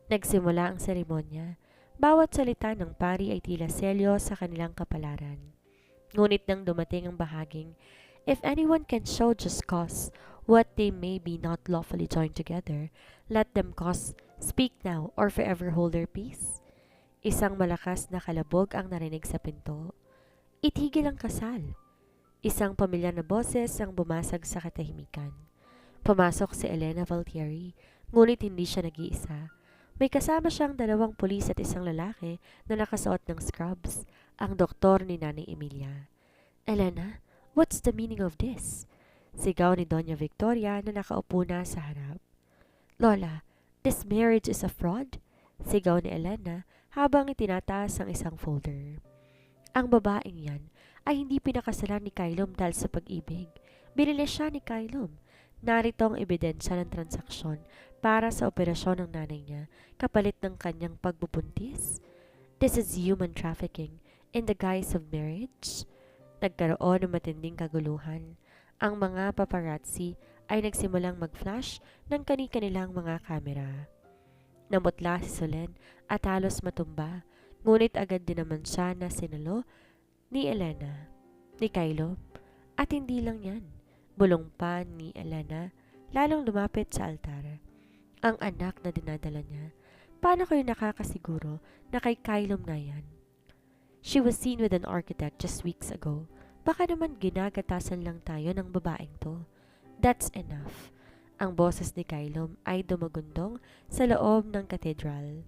Nagsimula ang seremonya. Bawat salita ng pari ay tila selyo sa kanilang kapalaran. Ngunit nang dumating ang bahaging, if anyone can show just cause what they may be not lawfully joined together, let them cause speak now or forever hold their peace. Isang malakas na kalabog ang narinig sa pinto. Itigil ang kasal. Isang pamilyar na boses ang bumasag sa katahimikan. Pumasok si Elena Valtieri, ngunit hindi siya nag-iisa. May kasama siyang 2 pulis at isang lalaki na nakasuot ng scrubs, ang doktor ni Nanay Emilia. Elena, what's the meaning of this? Sigaw ni Doña Victoria na nakaupo na sa harap. Lola, this marriage is a fraud? Sigaw ni Elena habang itinataas ang isang folder. Ang babaeng yan ay hindi pinakasalan ni Kylom dahil sa pag-ibig. Binili siya ni Kylom. Narito ang ebidensya ng transaksyon para sa operasyon ng nanay niya kapalit ng kanyang pagbubuntis. This is human trafficking in the guise of marriage. Nagkaroon ng matinding kaguluhan. Ang mga paparazzi ay nagsimulang mag-flash ng kani-kanilang mga kamera. Namutla si Solen at halos matumba, ngunit agad din naman siya na sinalo ni Elena, ni Kylom. At hindi lang yan, bulong pa ni Elena, lalong lumapit sa altar. Ang anak na dinadala niya, paano kayo nakakasiguro na kay Kylom na yan? She was seen with an architect just weeks ago. Baka naman ginagatasan lang tayo ng babaeng to. That's enough. Ang boses ni Kylom ay dumagundong sa loob ng katedral.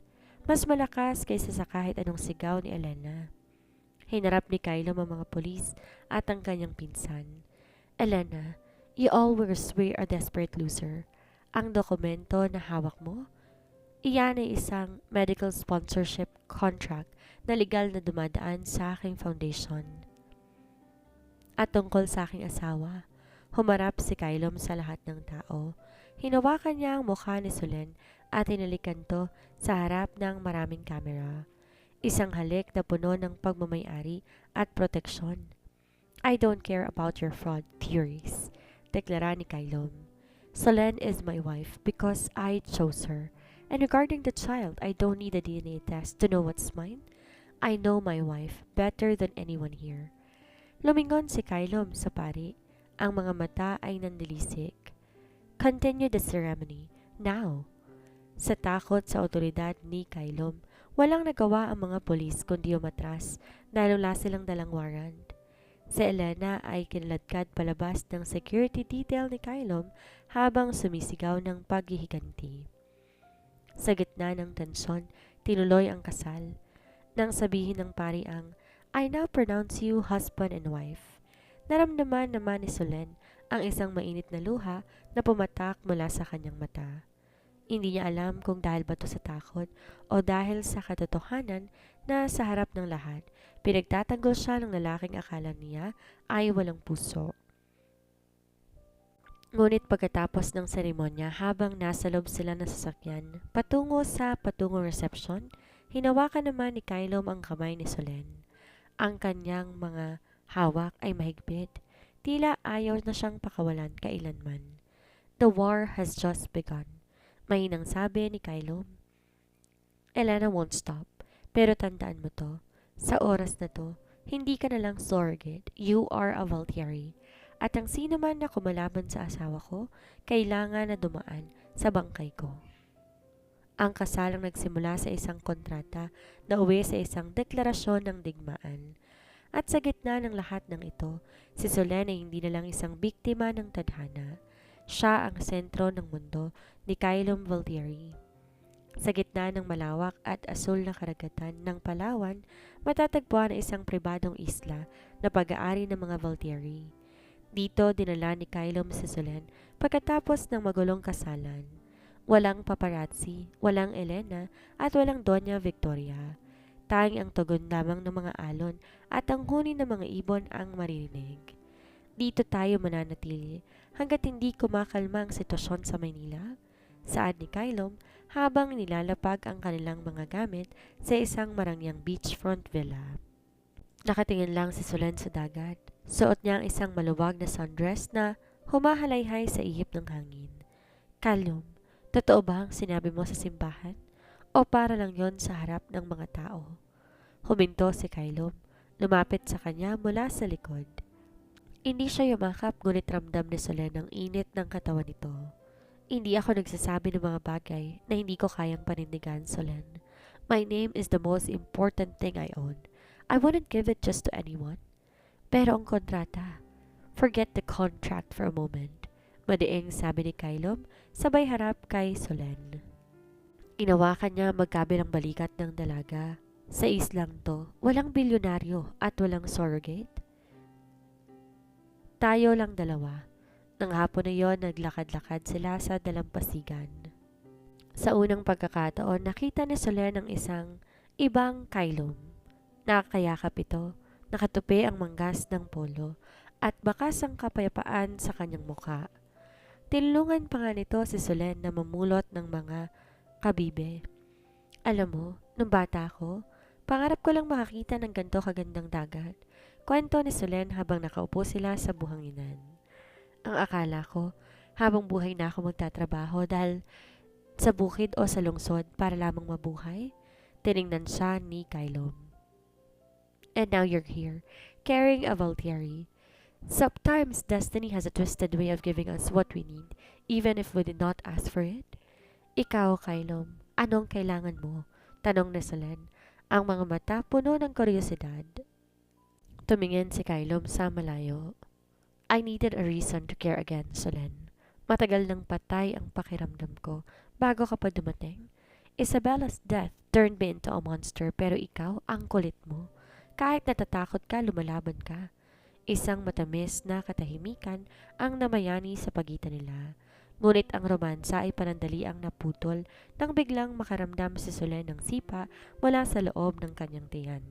Mas malakas kaysa sa kahit anong sigaw ni Elena. Hinarap ni Kylo ang mga pulis at ang kanyang pinsan. Elena, you always were a desperate loser. Ang dokumento na hawak mo, iyan ay isang medical sponsorship contract na legal na dumadaan sa aking foundation. At tungkol sa aking asawa, humarap si Kylom sa lahat ng tao. Hinawakan niya ang mukha ni Solen at inalikan to sa harap ng maraming kamera. Isang halik na puno ng pagmamayari at proteksyon. I don't care about your fraud theories, deklara ni Kylom. Solen is my wife because I chose her. And regarding the child, I don't need a DNA test to know what's mine. I know my wife better than anyone here. Lumingon si Kylom sa pari. Ang mga mata ay nandilisik. Continue the ceremony, now. Sa takot sa otoridad ni Kylom, walang nagawa ang mga polis kundi umatras dahil wala silang dalang warrant. Si Elena ay kinaladkad palabas ng security detail ni Kylom habang sumisigaw ng paghihiganti. Sa gitna ng tensyon, tinuloy ang kasal. Nang sabihin ng pari ang I now pronounce you husband and wife. Naramdaman naman ni Solen ang isang mainit na luha na pumatak mula sa kanyang mata. Hindi niya alam kung dahil ba ito sa takot o dahil sa katotohanan na sa harap ng lahat, pinagtatanggol siya ng lalaking akala niya ay walang puso. Ngunit pagkatapos ng seremonya habang nasa loob sila ng sasakyan, patungo sa patungong reception, hinawakan naman ni Kylom ang kamay ni Solen. Ang kanyang mga hawak ay mahigpit. Tila ayaw na siyang pakawalan kailanman. The war has just begun. Mainang sabi ni Kylom. Elena won't stop. Pero tandaan mo to. Sa oras na to, hindi ka na lang surrogate. You are a Valtieri. At ang sino man na kumalaban sa asawa ko, kailangan na dumaan sa bangkay ko. Ang kasalang nagsimula sa isang kontrata na uwi sa isang deklarasyon ng digmaan. At sa gitna ng lahat ng ito, si Solen ay hindi na lang isang biktima ng tadhana. Siya ang sentro ng mundo ni Kylom Valtieri. Sa gitna ng malawak at asul na karagatan ng Palawan, matatagpuan ang isang pribadong isla na pag-aari ng mga Valtieri. Dito dinala ni Kylom si Solen pagkatapos ng magulong kasalan. Walang paparazzi, walang Elena, at walang Doña Victoria. Tanging ang tugon lamang ng mga alon at ang huni ng mga ibon ang maririnig. Dito tayo mananatili hanggat hindi kumakalma ang sitwasyon sa Maynila, saad ni Kylom habang nilalapag ang kanilang mga gamit sa isang marangyang beachfront villa. Nakatingin lang si Solen sa dagat. Suot niya ang isang maluwag na sundress na humahalayhay sa ihip ng hangin. Kylom, totoo ba ang sinabi mo sa simbahan? O para lang yon sa harap ng mga tao? Huminto si Kylom, lumapit sa kanya mula sa likod. Hindi siya yumakap ngunit ramdam ni Solen ang init ng katawan nito. Hindi ako nagsasabi ng mga bagay na hindi ko kayang panindigan, Solen. My name is the most important thing I own. I wouldn't give it just to anyone. Pero ang kontrata, forget the contract for a moment. Madiing sabi ni Kylom, sabay harap kay Solen. Inawakan niya magkabilang balikat ng dalaga. Sa islang to, walang bilyonaryo at walang surrogate. Tayo lang dalawa. Nang hapon na yon, naglakad-lakad sila sa dalampasigan. Sa unang pagkakataon, nakita ni Solen ang isang ibang Kylom. Nakakayakap ito, nakatupi ang manggas ng polo at bakas ang kapayapaan sa kanyang mukha. Tinulungan pa nga nito si Solen na mamulot ng mga kabibe. Alam mo, nung bata ako, pangarap ko lang makakita ng ganito kagandang dagat. Kwento ni Solen habang nakaupo sila sa buhanginan. Ang akala ko, habang buhay na ako magtatrabaho dahil sa bukid o sa lungsod para lamang mabuhay, tiningnan siya ni Kylom. And now you're here, carrying a Valtieri. Sometimes destiny has a twisted way of giving us what we need, even if we did not ask for it. Ikaw, Kylom, anong kailangan mo? Tanong ni Solen, ang mga mata puno ng kuryosidad. Tumingin si Kylom sa malayo. I needed a reason to care again, Solen. Matagal nang patay ang pakiramdam ko bago ka pa dumating. Isabella's death turned me into a monster pero ikaw, ang kulit mo. Kahit natatakot ka, lumalaban ka. Isang matamis na katahimikan ang namayani sa pagitan nila. Ngunit ang romansa ay panandaliang naputol nang biglang makaramdam si Solen ng sipa mula sa loob ng kanyang tiyan.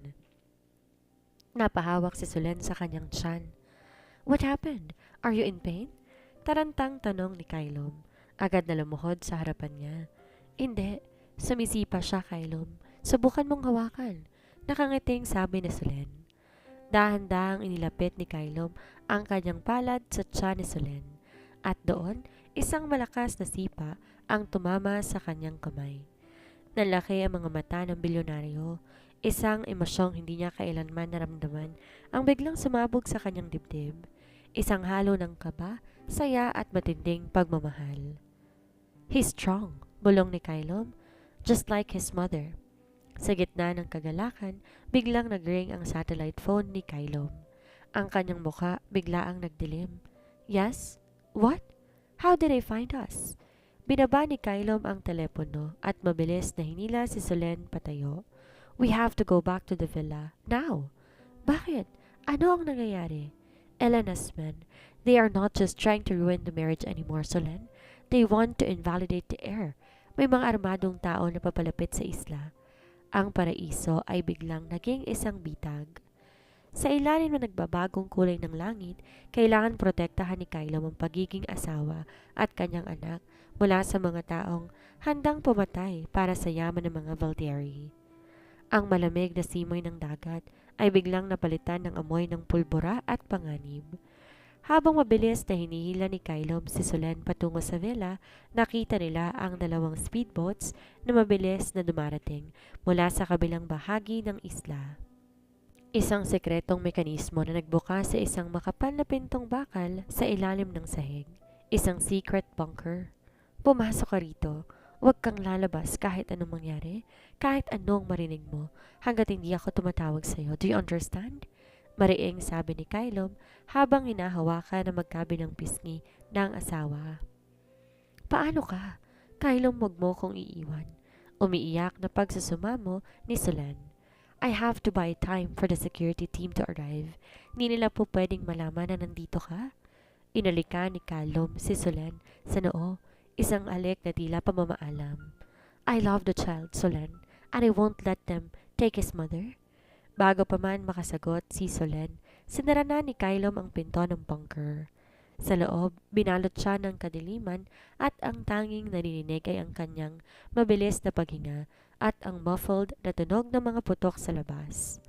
Napahawak si Solen sa kanyang tiyan. "What happened? Are you in pain?" Tarantang tanong ni Kylom. Agad na lumuhod sa harapan niya. "Hindi." Sumisipa siya, Kylom. "Subukan mong hawakan." Nakangiting sabi ni Solen. Dahan-dahang inilapit ni Kylom ang kanyang palad sa tiyan ni Solen. At doon, isang malakas na sipa ang tumama sa kanyang kamay. Nalaki ang mga mata ng bilyonaryo. Isang emosyong hindi niya kailanman naramdaman ang biglang sumabog sa kanyang dibdib. Isang halo ng kaba, saya at matinding pagmamahal. "He's strong," bulong ni Kylom, "just like his mother." Sa gitna ng kagalakan, biglang nag-ring ang satellite phone ni Kylom. Ang kanyang mukha biglaang nagdilim. "Yes? What? How did they find us?" Binaba ni Kylom ang telepono at mabilis na hinila si Solen patayo. "We have to go back to the villa. Now!" "Bakit? Ano ang nangyayari?" "Elena's men. They are not just trying to ruin the marriage anymore, Solen. They want to invalidate the heir. May mga armadong tao na papalapit sa isla." Ang paraiso ay biglang naging isang bitag. Sa ilalim ng nagbabagong kulay ng langit, kailangan protektahan ni Kylom ang pagiging asawa at kanyang anak mula sa mga taong handang pumatay para sa yaman ng mga Valtieri. Ang malamig na simoy ng dagat ay biglang napalitan ng amoy ng pulbura at panganib. Habang mabilis na hinihila ni Kylom si Solen patungo sa villa, nakita nila ang dalawang speedboats na mabilis na dumarating mula sa kabilang bahagi ng isla. Isang sekretong mekanismo na nagbuka sa isang makapal na pintong bakal sa ilalim ng sahig. Isang secret bunker. "Pumasok ka rito. Huwag kang lalabas kahit anong mangyari, kahit anong marinig mo, hanggat hindi ako tumatawag sa'yo. Do you understand?" Mariing sabi ni Kylom habang hinahawakan ng magkabilang pisngi ng asawa. "Paano ka? Kylom, wag mo kong iiwan." Umiiyak na pagsusumamo ni Solen. "I have to buy time for the security team to arrive. Hindi nila po pwedeng malaman na nandito ka." Inalika ni Kylom si Solen sa noo, isang alik na tila pamamaalam. "I love the child, Solen, and I won't let them take his mother." Bago pa man makasagot si Solen, sinara na ni Kylom ang pinto ng bunker. Sa loob, binalot siya ng kadiliman at ang tanging naririnig ay ang kanyang mabilis na paghinga at ang muffled na tunog ng mga putok sa labas.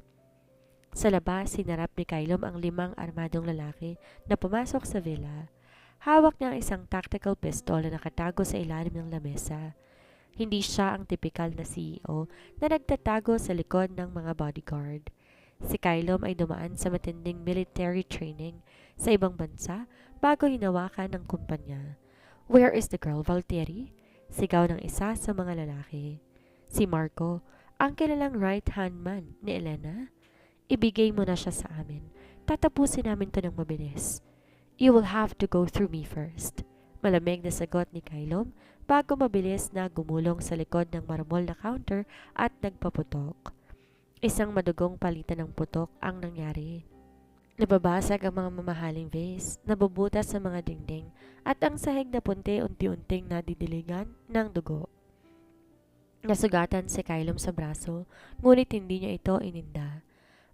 Sa labas, sinarap ni Kylom ang 5 armadong lalaki na pumasok sa villa. Hawak niya ang isang tactical pistol na nakatago sa ilalim ng lamesa. Hindi siya ang tipikal na CEO na nagtatago sa likod ng mga bodyguard. Si Kylom ay dumaan sa matinding military training sa ibang bansa bago hinawakan ng kumpanya. "Where is the girl, Valtieri?" Sigaw ng isa sa mga lalaki. "Si Marco, ang kilalang right-hand man ni Elena. Ibigay mo na siya sa amin. Tatapusin namin to ng mabilis." "You will have to go through me first." Malamig na sagot ni Kylom bago mabilis na gumulong sa likod ng marmol na counter at nagpaputok. Isang madugong palitan ng putok ang nangyari. Nababasag ang mga mamahaling vase, nabubutas sa mga dingding, at ang sahig na punte unti-unting nadidiligan ng dugo. Nasugatan si Kylom sa braso, ngunit hindi niya ito ininda.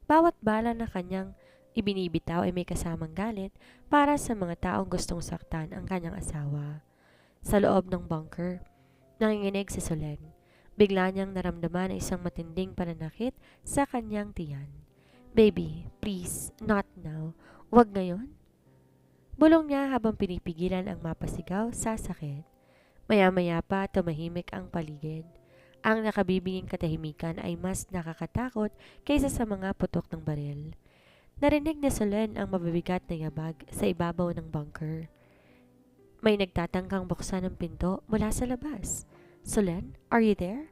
Bawat bala na kanyang ibinibitaw ay may kasamang galit para sa mga taong gustong saktan ang kanyang asawa. Sa loob ng bunker, nanginginig si Solen. Bigla niyang naramdaman ang isang matinding pananakit sa kanyang tiyan. "Baby, please, not now. Wag ngayon." Bulong niya habang pinipigilan ang mapasigaw sa sakit. Maya-maya pa tumahimik ang paligid. Ang nakabibinging katahimikan ay mas nakakatakot kaysa sa mga putok ng baril. Narinig ni Solen ang mabibigat na yabag sa ibabaw ng bunker. May nagtatangkang buksan ng pinto mula sa labas. "Solen, are you there?"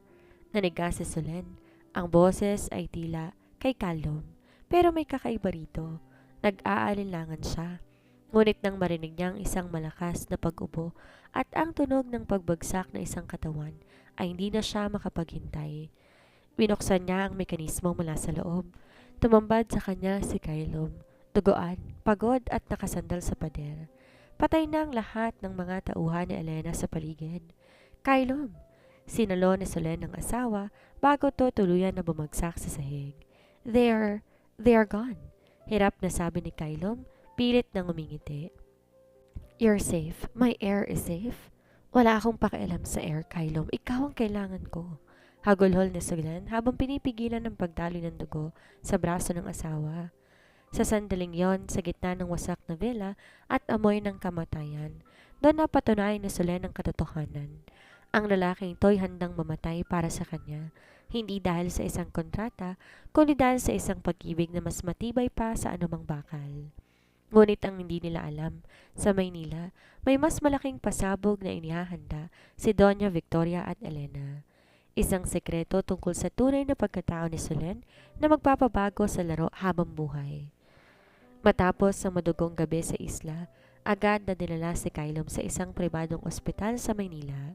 Naniga si Solen. Ang boses ay tila kay Kylom. Pero may kakaiba rito. Nag-aalinlangan siya. Ngunit nang marinig niya ang isang malakas na pag-ubo at ang tunog ng pagbagsak na isang katawan, ay hindi na siya makapaghintay. Binuksan niya ang mekanismo mula sa loob. Tumambad sa kanya si Kylom, duguan, pagod at nakasandal sa pader. Patay na ang lahat ng mga tauhan ni Elena sa paligid. Kylom! Sinalo ni Solen ang asawa bago to tuluyan na bumagsak sa sahig. They are gone. Hirap na sabi ni Kylom, pilit nang umingiti. You're safe. My heir is safe. Wala akong pakialam sa heir, Kylom. Ikaw ang kailangan ko. Hagulhol ni Solen habang pinipigilan ng pagdaloy ng dugo sa braso ng asawa. Sa sandaling yon, sa gitna ng wasak na villa at amoy ng kamatayan, doon napatunayan ni Solen ang katotohanan. Ang lalaking ito'y handang mamatay para sa kanya, hindi dahil sa isang kontrata, kundi dahil sa isang pag-ibig na mas matibay pa sa anumang bakal. Ngunit ang hindi nila alam, sa Maynila, may mas malaking pasabog na inihahanda si Doña Victoria at Elena. Isang sekreto tungkol sa tunay na pagkatao ni Solen na magpapabago sa laro habang buhay. Matapos ang madugong gabi sa isla, agad na dinala si Kylom sa isang pribadong ospital sa Maynila.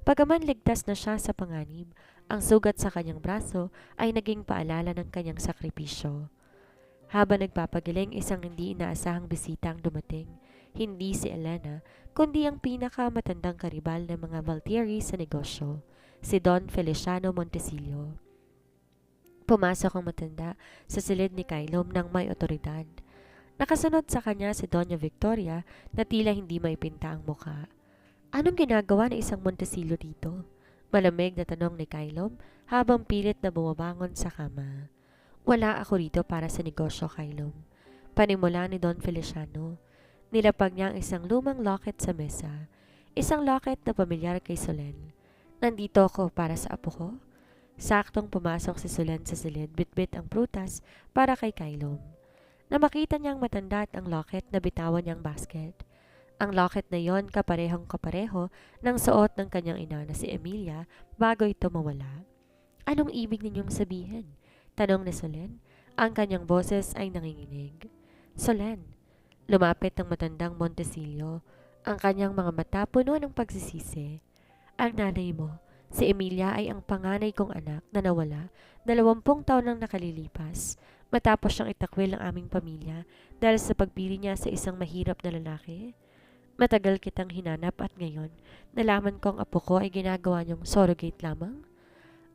Bagaman ligtas na siya sa panganib, ang sugat sa kanyang braso ay naging paalala ng kanyang sakripisyo. Habang nagpapagaling, isang hindi inaasahang bisita ang dumating. Hindi si Elena, kundi ang pinakamatandang karibal ng mga Valtieri sa negosyo, si Don Feliciano Montesillo. Pumasok ang matanda sa silid ni Kylom ng may otoridad. Nakasunod sa kanya si Doña Victoria na tila hindi maipinta ang muka. Anong ginagawa ng isang Montesillo dito? Malamig na tanong ni Kylom habang pilit na bumabangon sa kama. Wala ako rito para sa negosyo, Kylom. Panimula ni Don Feliciano. Nilapag niya ang isang lumang locket sa mesa. Isang locket na pamilyar kay Solen. Nandito ako para sa apo ko. Saktong pumasok si Solen sa silid, bitbit ang prutas para kay Kylom. Na makita niyang matanda at ang locket na bitawan niyang basket. Ang locket na yon kaparehong kapareho ng suot ng kanyang ina na si Emilia bago ito mawala. Anong ibig ninyong sabihin? Tanong ni Solen. Ang kanyang boses ay nanginginig. Solen, lumapit ang matandang Montesillo. Ang kanyang mga mata puno ng pagsisisi. Ang nanay mo, si Emilia ay ang panganay kong anak na nawala 20 taon nang nakalilipas matapos siyang itakwil ng aming pamilya dahil sa pagpili niya sa isang mahirap na lalaki. Matagal kitang hinanap at ngayon, nalaman kong apo ko ay ginagawa niyong surrogate lamang.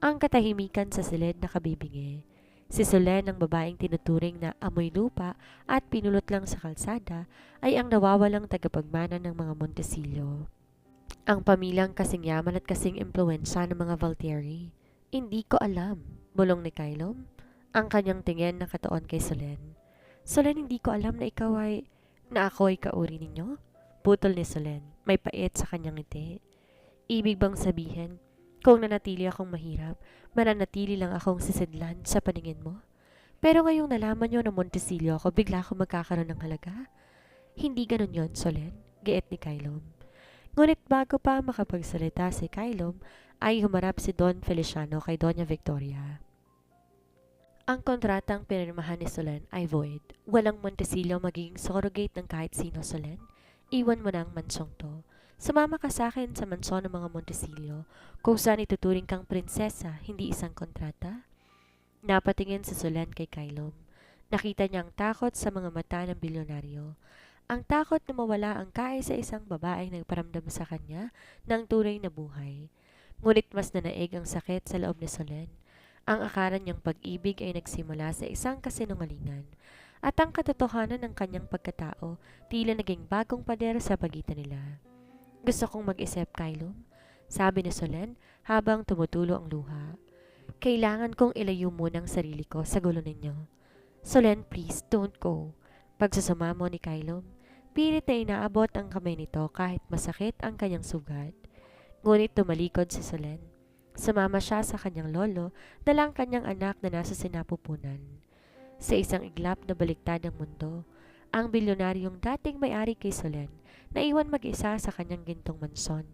Ang katahimikan sa silid nakabibingi. Si Solen, ang babaeng tinuturing na amoy lupa at pinulot lang sa kalsada, ay ang nawawalang tagapagmana ng mga Montesillo. Ang pamilyang kasing yaman at kasing impluensya ng mga Valtieri. Hindi ko alam, bulong ni Kylom. Ang kanyang tingin nakatuon kay Solen. Solen, hindi ko alam na ako ay kauri ninyo? Putol ni Solen, may pait sa kanyang ngiti. Ibig bang sabihin, kung nanatili akong mahirap, mananatili lang akong sisidlan sa paningin mo? Pero ngayong nalaman niyo na Montesillo ako, bigla akong magkakaroon ng halaga? Hindi ganun yon, Solen, giit ni Kylom. Ngunit bago pa makapagsalita si Kylom, ay humarap si Don Feliciano kay Doña Victoria. Ang kontratang pinirmahan ni Solen ay void. Walang Montesillo magiging surrogate ng kahit sino, Solen. Iwan mo na ang mansong to. Sumama ka sa akin sa mansyon ng mga Montesillo kung saan ituturing kang prinsesa, hindi isang kontrata. Napatingin si Solen kay Kylom. Nakita niya ang takot sa mga mata ng bilyonaryo. Ang takot na mawala ang kaay sa isang babaeng nagparamdam sa kanya ng tunay na buhay. Ngunit mas nanaig ang sakit sa loob ni Solen. Ang akala niyang pag-ibig ay nagsimula sa isang kasinungalingan. At ang katotohanan ng kanyang pagkatao tila naging bagong pader sa pagitan nila. Gusto kong mag-isip, Kylom, sabi ni Solen habang tumutulo ang luha. Kailangan kong ilayo muna ang sarili ko sa gulo ninyo. Solen, please, don't go. Pagsusumamo ni Kylom, pilit na inaabot ang kamay nito kahit masakit ang kanyang sugat. Ngunit tumalikod si Solen. Sumama siya sa kanyang lolo dala ang kanyang anak na nasa sinapupunan. Sa isang iglap na baliktad ng mundo, ang bilyonaryong dating may-ari kay Solen naiwan mag-isa sa kanyang gintong mansyon,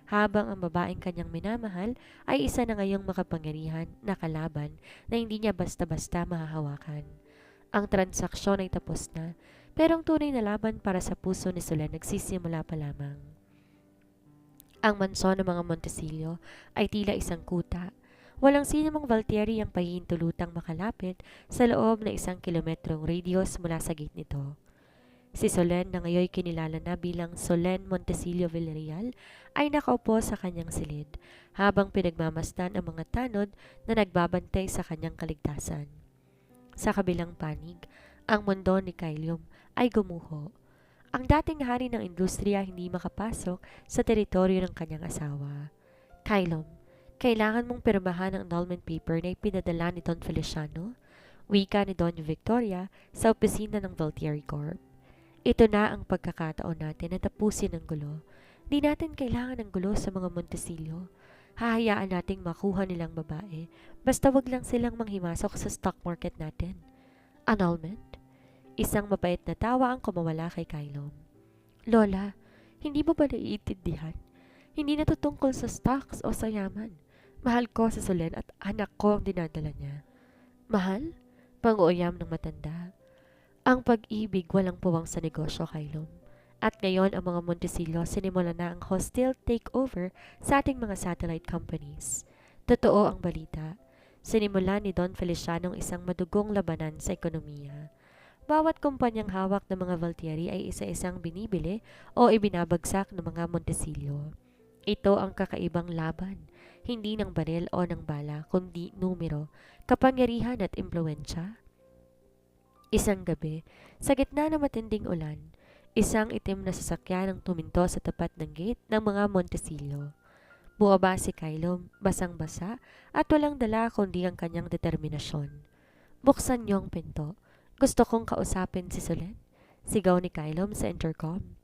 habang ang babaeng kanyang minamahal ay isa na ngayong makapangyarihan na kalaban na hindi niya basta-basta mahahawakan. Ang transaksyon ay tapos na, pero ang tunay na laban para sa puso ni Solen nagsisimula pa lamang. Ang mansyon ng mga Montesillo ay tila isang kuta. Walang sinumang Valtieri ang pahihintulutang makalapit sa loob na 1 kilometrong radius mula sa gate nito. Si Solen na ngayon kinilala na bilang Solen Montesillo Villarreal ay nakaupo sa kanyang silid habang pinagmamasdan ang mga tanod na nagbabantay sa kanyang kaligtasan. Sa kabilang panig, ang mundo ni Kylium ay gumuho. Ang dating hari ng industriya hindi makapasok sa teritoryo ng kanyang asawa. Kylium, kailangan mong pirmahan ang annulment paper na ipinadala ni Don Feliciano, wika ni Doña Victoria sa opisina ng Valtieri Corp. Ito na ang pagkakataon natin na tapusin ang gulo. Di natin kailangan ng gulo sa mga Montesillo. Hahayaan nating makuha nilang babae, basta wag lang silang manghimasok sa stock market natin. Annulment? Isang mabait na tawa ang kumawala kay Kylo. Lola, hindi mo ba naiintindihan? Hindi na to tungkol sa stocks o sa yaman. Mahal ko sa Solen at anak ko ang dinadala niya. Mahal? Pang-uuyam ng matanda. Ang pag-ibig walang puwang sa negosyo, Kylo. At ngayon ang mga Montesillo sinimula na ang hostile takeover sa ating mga satellite companies. Totoo ang balita. Sinimula ni Don Feliciano isang madugong labanan sa ekonomiya. Bawat kumpanyang hawak ng mga Valtieri ay isa-isang binibili o ibinabagsak ng mga Montesillo. Ito ang kakaibang laban, hindi ng baril o ng bala, kundi numero, kapangyarihan at impluensya. Isang gabi, sa gitna ng matinding ulan, isang itim na sasakyan ang tuminto sa tapat ng gate ng mga Montesillo. Buwaba si Kylo, basang-basa at walang dala kundi ang kanyang determinasyon. Buksan niyo ang pinto. Gusto kong kausapin si Solen. Sigaw ni Kylo sa intercom.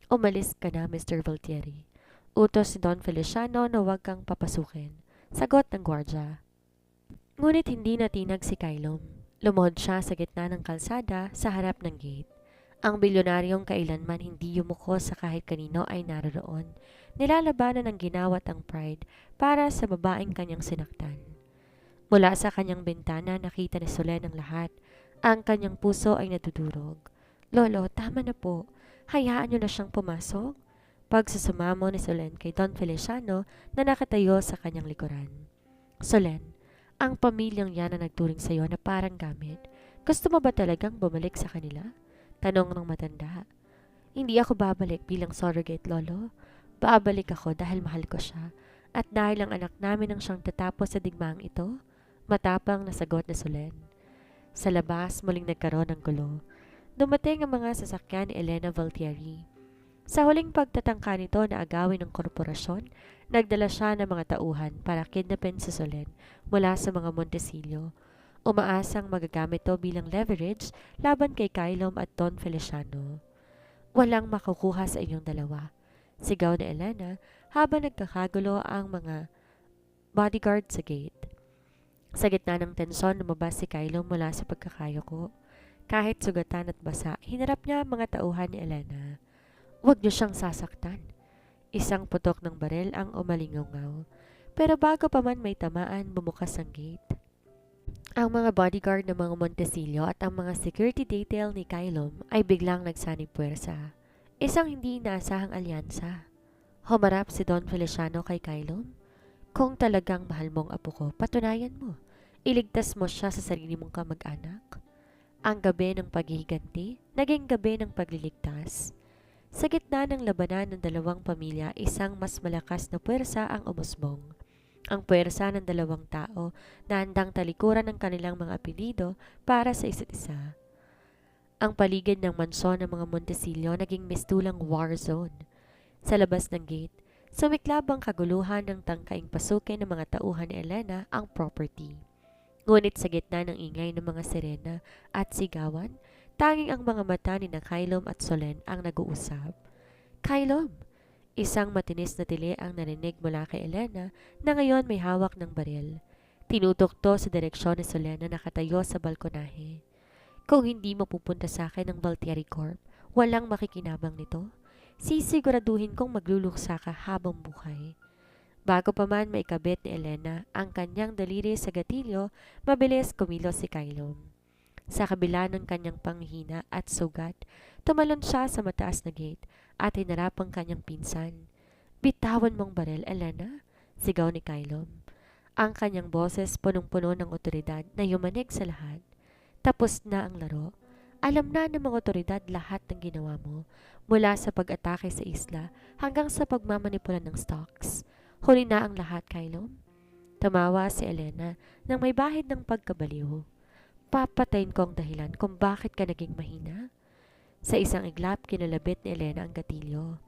Umalis ka na, Mr. Valtieri. Utos si Don Feliciano na huwag kang papasukin. Sagot ng gwardya. Ngunit hindi natinag si Kylo. Lumuhod siya sa gitna ng kalsada sa harap ng gate. Ang bilyonaryong kailanman hindi yumuko sa kahit kanino ay naroroon. Nilalabanan ng ginawat ang pride para sa babaeng kanyang sinaktan. Mula sa kanyang bintana nakita ni Solen ang lahat. Ang kanyang puso ay natudurog. Lolo, tama na po. Hayaan niyo na siyang pumasok. Pagsusumamo ni Solen kay Don Feliciano na nakatayo sa kanyang likuran. Solen, ang pamilyang yan na nagturing sa iyo na parang gamit. Gusto mo ba talagang bumalik sa kanila? Tanong ng matanda. Hindi ako babalik bilang surrogate, Lolo. Babalik ako dahil mahal ko siya. At dahil ang anak namin ang siyang tatapos sa digmaang ito, matapang na sagot na Solen. Sa labas, muling nagkaroon ng gulo. Dumating ang mga sasakyan ni Elena Valtieri. Sa huling pagtatangka nito na agawin ng korporasyon, nagdala siya ng mga tauhan para kidnapin si Solen mula sa mga Montesillo. Umaasang magagamit ito bilang leverage laban kay Kylo at Don Feliciano. Walang makukuha sa inyong dalawa, sigaw ni Elena habang nagkakagulo ang mga bodyguard sa gate. Sa gitna ng tensyon, lumabas si Kylo mula sa pagkakayuko. Kahit sugatan at basa, hinarap niya ang mga tauhan ni Elena. Huwag niyo siyang sasaktan. Isang putok ng baril ang umalingaw. Pero bago pa man may tamaan, bumukas ang gate. Ang mga bodyguard ng mga Montesillo at ang mga security detail ni Kylo ay biglang nagsanib puwersa. Isang hindi inaasahang alyansa. Humarap si Don Feliciano kay Kylo. Kung talagang mahal mong apo ko, patunayan mo. Iligtas mo siya sa sarili mong kamag-anak. Ang gabi ng paghihiganti, naging gabi ng pagliligtas. Sa gitna ng labanan ng dalawang pamilya, isang mas malakas na puwersa ang umusbong. Ang puwersa ng dalawang tao na handang talikuran ng kanilang mga apelido para sa isa't isa. Ang paligid ng mansyon ng mga Montesillo naging mistulang war zone. Sa labas ng gate, sumiklab ang kaguluhan ng tangkaing pasukin ng mga tauhan ni Elena ang property. Ngunit sa gitna ng ingay ng mga sirena at sigawan, tanging ang mga mata ni Kylo at Solen ang nag-uusap. Kylo! Isang matinis na tili ang narinig mula kay Elena na ngayon may hawak ng baril. Tinutok to sa direksyon ni Solen na nakatayo sa balkonahe. Kung hindi mapupunta sa akin ng Valtieri Corp, walang makikinabang nito. Sisiguraduhin kong magluluksa ka habang buhay. Bago pa man maikabit ni Elena ang kanyang daliri sa gatilyo, mabilis kumilos si Kylo. Sa kabila ng kanyang panghina at sugat, tumalon siya sa mataas na gate at hinarap ang kanyang pinsan. Bitawan mong baril, Elena, sigaw ni Kylo. Ang kanyang boses punong-puno ng otoridad na yumanig sa lahat. Tapos na ang laro. Alam na ng mga otoridad lahat ng ginawa mo, mula sa pag-atake sa isla hanggang sa pagmamanipula ng stocks. Huli na ang lahat, Kylom. Tumawa si Elena nang may bahid ng pagkabaliw. Papatayin ko ang dahilan kung bakit ka naging mahina. Sa isang iglap, kinalabit ni Elena ang gatilyo.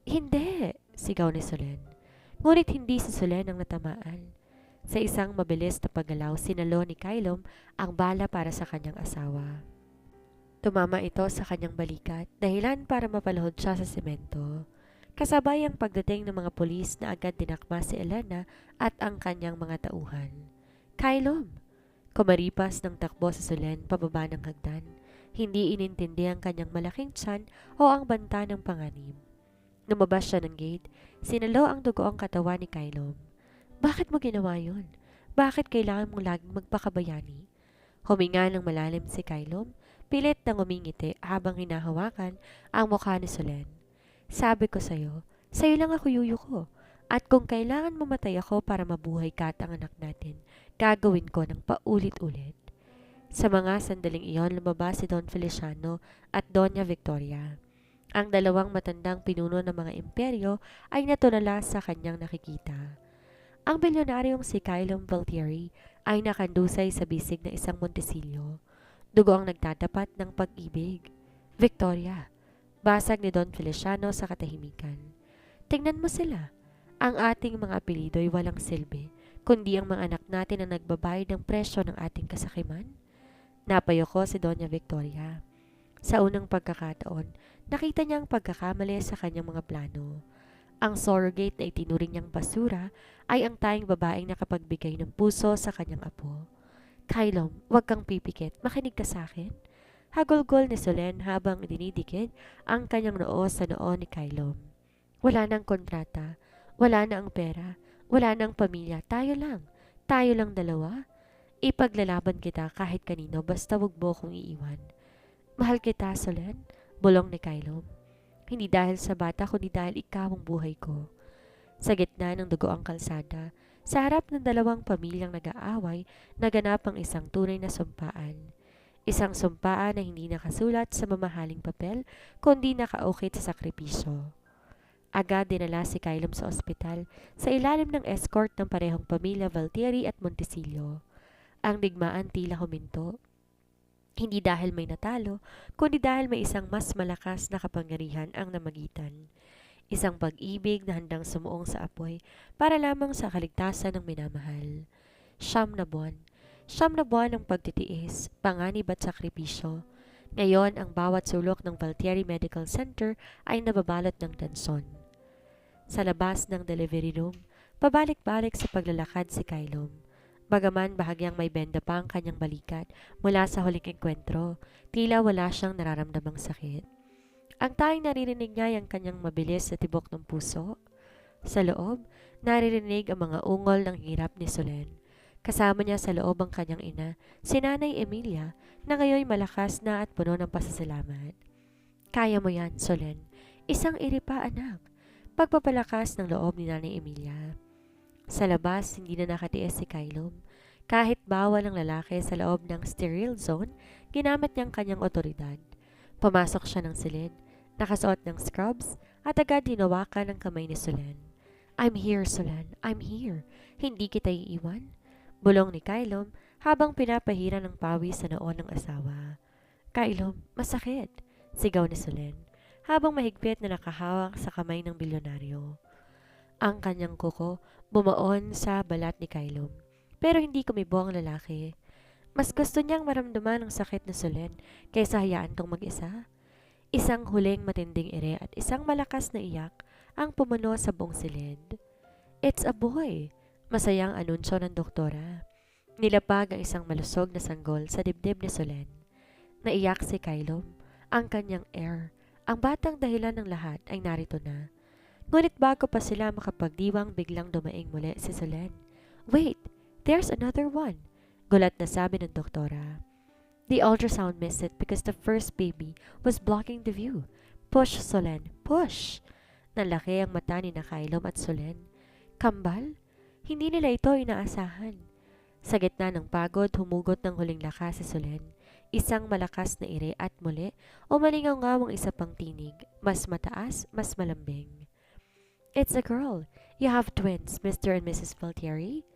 Hindi! Sigaw ni Solen. Ngunit hindi si Solen ang natamaan. Sa isang mabilis na paggalaw, sinalo ni Kylom ang bala para sa kanyang asawa. Tumama ito sa kanyang balikat, dahilan para mapalahod siya sa semento. Kasabay ang pagdating ng mga pulis na agad dinakma si Elena at ang kanyang mga tauhan. Kylom! Kumaripas ng takbo sa Solen pababa ng hagdan. Hindi inintindi ang kanyang malaking tiyan o ang banta ng panganib. Lumabas siya ng gate, sinalo ang dugo ang katawan ni Kylom. Bakit mo ginawa yun? Bakit kailangan mong laging magpakabayani? Huminga ng malalim si Kylom, pilit na ngumingiti habang hinahawakan ang mukha ni Solen. Sabi ko sa'yo lang ako yuyuko. At kung kailangan mamatay ako para mabuhay ka at ang anak natin, gagawin ko ng paulit-ulit. Sa mga sandaling iyon, lumabas si Don Feliciano at Doña Victoria. Ang dalawang matandang pinuno ng mga imperyo ay natulala sa kanyang nakikita. Ang bilyonaryong si Kylom Valtieri ay nakandusay sa bisig na isang Montesillo. Dugo ang nagtatapat ng pag-ibig. Victoria, basag ni Don Feliciano sa katahimikan. Tingnan mo sila. Ang ating mga apelido'y walang silbi, kundi ang mga anak natin ang nagbabayad ng presyo ng ating kasakiman. Napayo ko si Doña Victoria. Sa unang pagkakataon, nakita niya ang pagkakamali sa kanyang mga plano. Ang surrogate na itinuring niyang basura ay ang tayong babaeng nakapagbigay ng puso sa kanyang apo. Kylom, huwag kang pipikit. Makinig ka sa akin. Hagulgol ni Solen habang dinidikit ang kanyang noo sa noo ni Kylom. Wala nang kontrata. Wala na ang pera. Wala nang pamilya. Tayo lang. Tayo lang dalawa. Ipaglalaban kita kahit kanino basta wag mo kong iiwan. Mahal kita, Solen. Bulong ni Kylom. Hindi dahil sa bata, kundi dahil ikaw ang buhay ko. Sa gitna ng dugo ang kalsada, sa harap ng dalawang pamilyang nag-aaway, naganap ang isang tunay na sumpaan. Isang sumpaan na hindi nakasulat sa mamahaling papel, kundi nakaukit sa sakripisyo. Agad dinala si Kylom sa ospital sa ilalim ng escort ng parehong pamilya Valtieri at Montesillo. Ang digmaan tila huminto. Hindi dahil may natalo, kundi dahil may isang mas malakas na kapangyarihan ang namagitan. Isang pag-ibig na handang sumuong sa apoy para lamang sa kaligtasan ng minamahal. 9 na buwan. 9 na buwan ng pagtitiis, panganib at sakripisyo. Ngayon, ang bawat sulok ng Valtieri Medical Center ay nababalot ng tensyon. Sa labas ng delivery room, pabalik-balik sa paglalakad si Kylom. Bagaman bahagyang may benda pa ang kanyang balikat mula sa huling engkwentro, tila wala siyang nararamdamang sakit. Ang tanging naririnig niya ay ang kanyang mabilis na tibok ng puso. Sa loob, naririnig ang mga ungol ng hirap ni Solen. Kasama niya sa loob ang kanyang ina, si Nanay Emilia, na ngayon malakas na at puno ng pasasalamat. Kaya mo yan, Solen. Isang iri pa, anak. Pagpapalakas ng loob ni Nanay Emilia. Sa labas, hindi na nakatiis si Kylom. Kahit bawal ang lalaki sa loob ng sterile zone, ginamit niyang kanyang otoridad. Pumasok siya ng silid, nakasuot ng scrubs, at agad hinawakan ng kamay ni Solen. I'm here, Solen. I'm here. Hindi kita iiwan. Bulong ni Kylom habang pinapahira ng pawis sa noo ng asawa. Kylom, masakit. Sigaw ni Solen habang mahigpit na nakahawak sa kamay ng bilyonaryo. Ang kanyang kuko bumaon sa balat ni Kylom. Pero hindi kumibo ang lalaki. Mas gusto niyang maramdaman ang sakit na Solen kaysa hayaan tong mag-isa. Isang huling matinding ire at isang malakas na iyak ang pumuno sa buong silid. It's a boy! Masayang anunsyo ng doktora. Nilapag ang isang malusog na sanggol sa dibdib ni Solen. Naiyak si Kylom. Ang kanyang heir, ang batang dahilan ng lahat ay narito na. Ngunit bago pa sila makapagdiwang, biglang dumaing muli si Solen. Wait, there's another one, gulat na sabi ng doktora. The ultrasound missed it because the first baby was blocking the view. Push, Solen, push! Nalaki ang mata ni Kylom at Solen. Kambal? Hindi nila ito inaasahan. Sa gitna ng pagod, humugot ng huling lakas si Solen. Isang malakas na ire at muli, umalingaw-ngawang isa pang tinig, mas mataas, mas malambing. It's a girl. You have twins, Mr. and Mrs. Valtieri?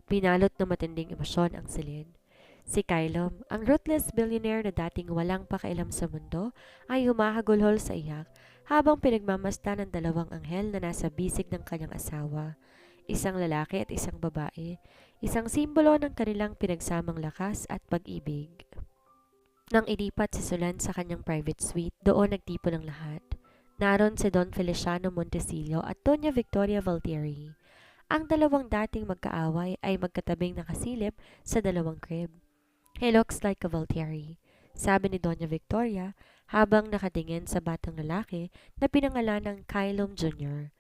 Binalot na matinding emosyon ang silid. Si Kylom, ang ruthless billionaire na dating walang pakialam sa mundo, ay humahagulhol sa iyak habang pinagmamasdan ng dalawang anghel na nasa bisig ng kanyang asawa. Isang lalaki at isang babae, isang simbolo ng kanilang pinagsamang lakas at pag-ibig. Nang ilipat si Solen sa kanyang private suite, doon nagtipon ang lahat. Naroon si Don Feliciano Montesillo at Doña Victoria Valtieri. Ang dalawang dating magkaaway ay magkatabing nakasilip sa dalawang crib. "He looks like a Valtieri," sabi ni Doña Victoria habang nakatingin sa batang lalaki na pinangalan ng Kylom Jr.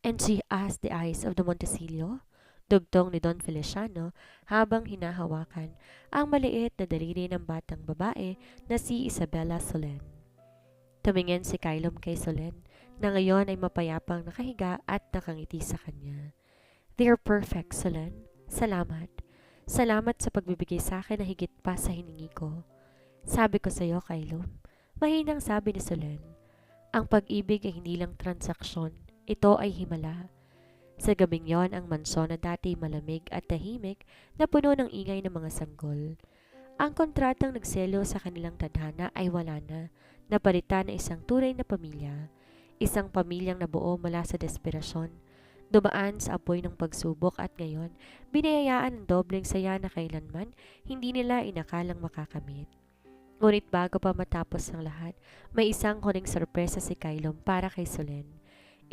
"And she has the eyes of the Montesillo?" Dugtong ni Don Feliciano habang hinahawakan ang maliit na daliri ng batang babae na si Isabella Solen. Tumingin si Kylom kay Solen na ngayon ay mapayapang nakahiga at nakangiti sa kanya. "They're perfect, Solen. Salamat. Salamat sa pagbibigay sa akin na higit pa sa hiningi ko." "Sabi ko sa iyo, Kylom," mahinang sabi ni Solen. "Ang pag-ibig ay hindi lang transaksyon. Ito ay himala." Sa gabing yon, ang mansyon na dati malamig at tahimik na puno ng ingay ng mga sanggol. Ang kontratang nagselo sa kanilang tadhana ay wala na, napalitan na isang tunay na pamilya. Isang pamilyang nabuo mula sa desperasyon, dumaan sa apoy ng pagsubok at ngayon, binayayaan ng dobleng saya na kailanman hindi nila inakalang makakamit. Ngunit bago pa matapos ang lahat, may isang huling sorpresa si Kylom para kay Solen.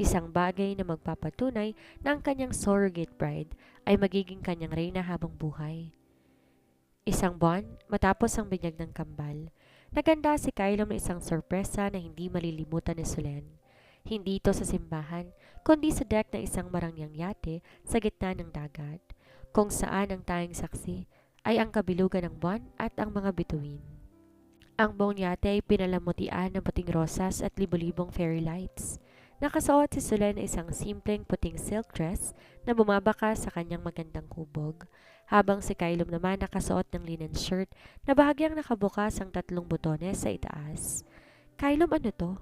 Isang bagay na magpapatunay na ang kanyang surrogate bride ay magiging kanyang reyna habang buhay. Isang buwan, matapos ang binyag ng kambal, naganda si Kylom na isang sorpresa na hindi malilimutan ni Solen. Hindi ito sa simbahan, kundi sa deck ng isang marangyang yate sa gitna ng dagat, kung saan ang tanging saksi ay ang kabilugan ng buwan at ang mga bituin. Ang buong yate ay pinalamutian ng puting rosas at libo-libong fairy lights. Nakasuot si Solen na isang simpleng puting silk dress na bumabaka sa kanyang magandang kubog, habang si Kylom naman nakasuot ng linen shirt na bahagyang nakabukas ang 3 butones sa itaas. "Kylom, ano to?"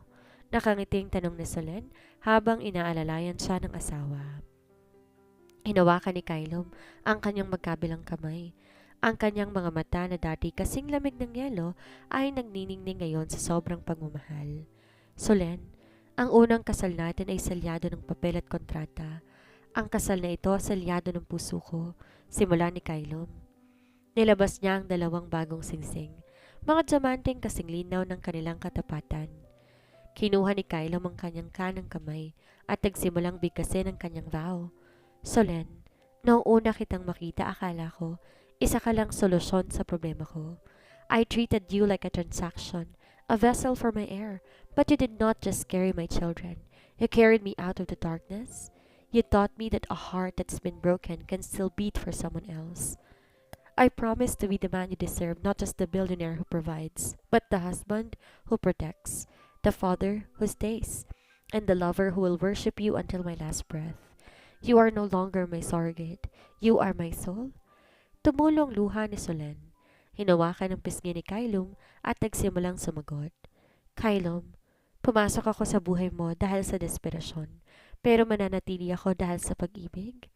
Nakangiting tanong ni Solen habang inaalalayan siya ng asawa. Hinawakan ni Kylom ang kanyang magkabilang kamay. Ang kanyang mga mata na dati kasing lamig ng yelo ay nagniningning ngayon sa sobrang pagmamahal. "Solen, ang unang kasal natin ay selyado ng papel at kontrata. Ang kasal na ito selyado ng puso ko," simula ni Kylom. Nilabas niya ang 2 bagong singsing, mga diamanteng kasing linaw ng kanilang katapatan. Kinuha ni Kylom ang kanyang kanang kamay at nagsimulang bigkasin ang kanyang vow. "Solen, noong una kitang makita akala ko, isa ka lang solusyon sa problema ko. I treated you like a transaction, a vessel for my heir, but you did not just carry my children. You carried me out of the darkness. You taught me that a heart that's been broken can still beat for someone else. I promise to be the man you deserve, not just the billionaire who provides, but the husband who protects, the father who stays, and the lover who will worship you until my last breath. You are no longer my surrogate. You are my soul." Tumulong luha ni Solen. Hinawakan ng pisngi ni Kylom at nagsimulang sumagot. "Kylom, pumasok ako sa buhay mo dahil sa desperasyon, pero mananatili ako dahil sa pag-ibig.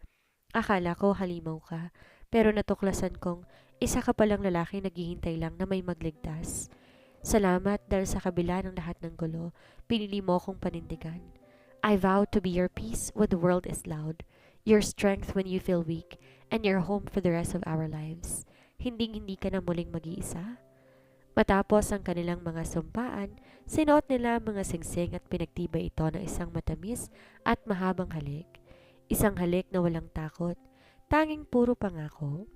Akala ko halimaw ka, pero natuklasan kong isa ka palang lalaki naghihintay lang na may magligtas. Salamat dahil sa kabila ng lahat ng gulo, pinili mo kong panindigan. I vow to be your peace when the world is loud, your strength when you feel weak, and your home for the rest of our lives. Hinding-hindi ka na muling mag-iisa." Matapos ang kanilang mga sumpaan, sinuot nila ang mga singsing at pinagtibay ito ng isang matamis at mahabang halik. Isang halik na walang takot, tanging puro pangako.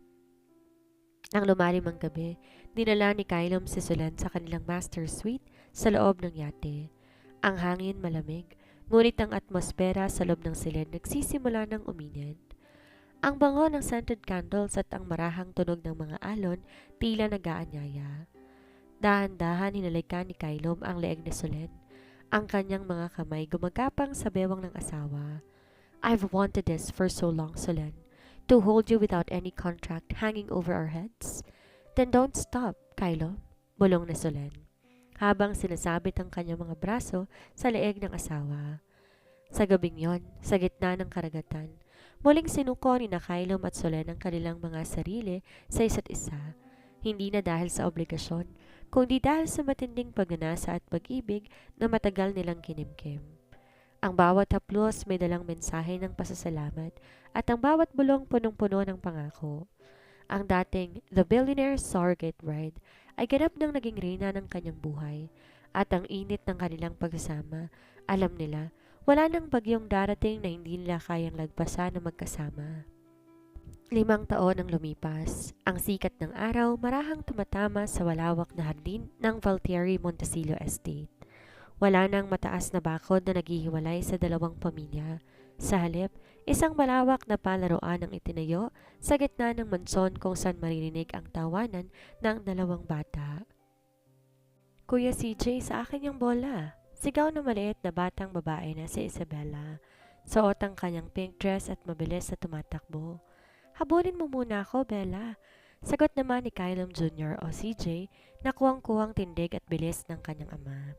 Nang lumalim ang gabi, dinala ni Kylom si Solen sa kanilang master suite sa loob ng yate. Ang hangin malamig, ngunit ang atmosfera sa loob ng silid nagsisimula ng uminit. Ang bango ng scented candles at ang marahang tunog ng mga alon tila nag-aanyaya. Dahan-dahan hinalikan ni Kylom ang leeg ni Solen. Ang kanyang mga kamay gumagapang sa bewang ng asawa. "I've wanted this for so long, Solen. To hold you without any contract hanging over our heads? Then don't stop, Kylo, bulong ni Solen, habang sinasabit ang kanyang mga braso sa leeg ng asawa. Sa gabing yon, sa gitna ng karagatan, muling sinuko ni na Kylo at Solen ang kanilang mga sarili sa isa't isa, hindi na dahil sa obligasyon, kundi dahil sa matinding pagnanasa at pag-ibig na matagal nilang kinimkim. Ang bawat haplos may dalang mensahe ng pasasalamat at ang bawat bulong punong-puno ng pangako. Ang dating The Billionaire Surrogate Bride ay ganap nang naging reyna ng kanyang buhay at ang init ng kanilang pagsasama, alam nila, wala nang bagyong darating na hindi nila kayang lagpasan na magkasama. 5 taon ang lumipas. Ang sikat ng araw marahang tumatama sa walawak na hardin ng Valtieri Montesillo Estate. Wala nang mataas na bakod na naghihiwalay sa dalawang pamilya. Sa halip, isang malawak na palaruan ang itinayo sa gitna ng mansyon kung saan maririnig ang tawanan ng dalawang bata. Kuya CJ, sa akin yung bola. Sigaw na maliit na batang babae na si Isabella. Suot ang kanyang pink dress at mabilis na tumatakbo. Habulin mo muna ako, Bella. Sagot naman ni Kylo Jr. o CJ na kuwang-kuwang tindig at bilis ng kanyang ama.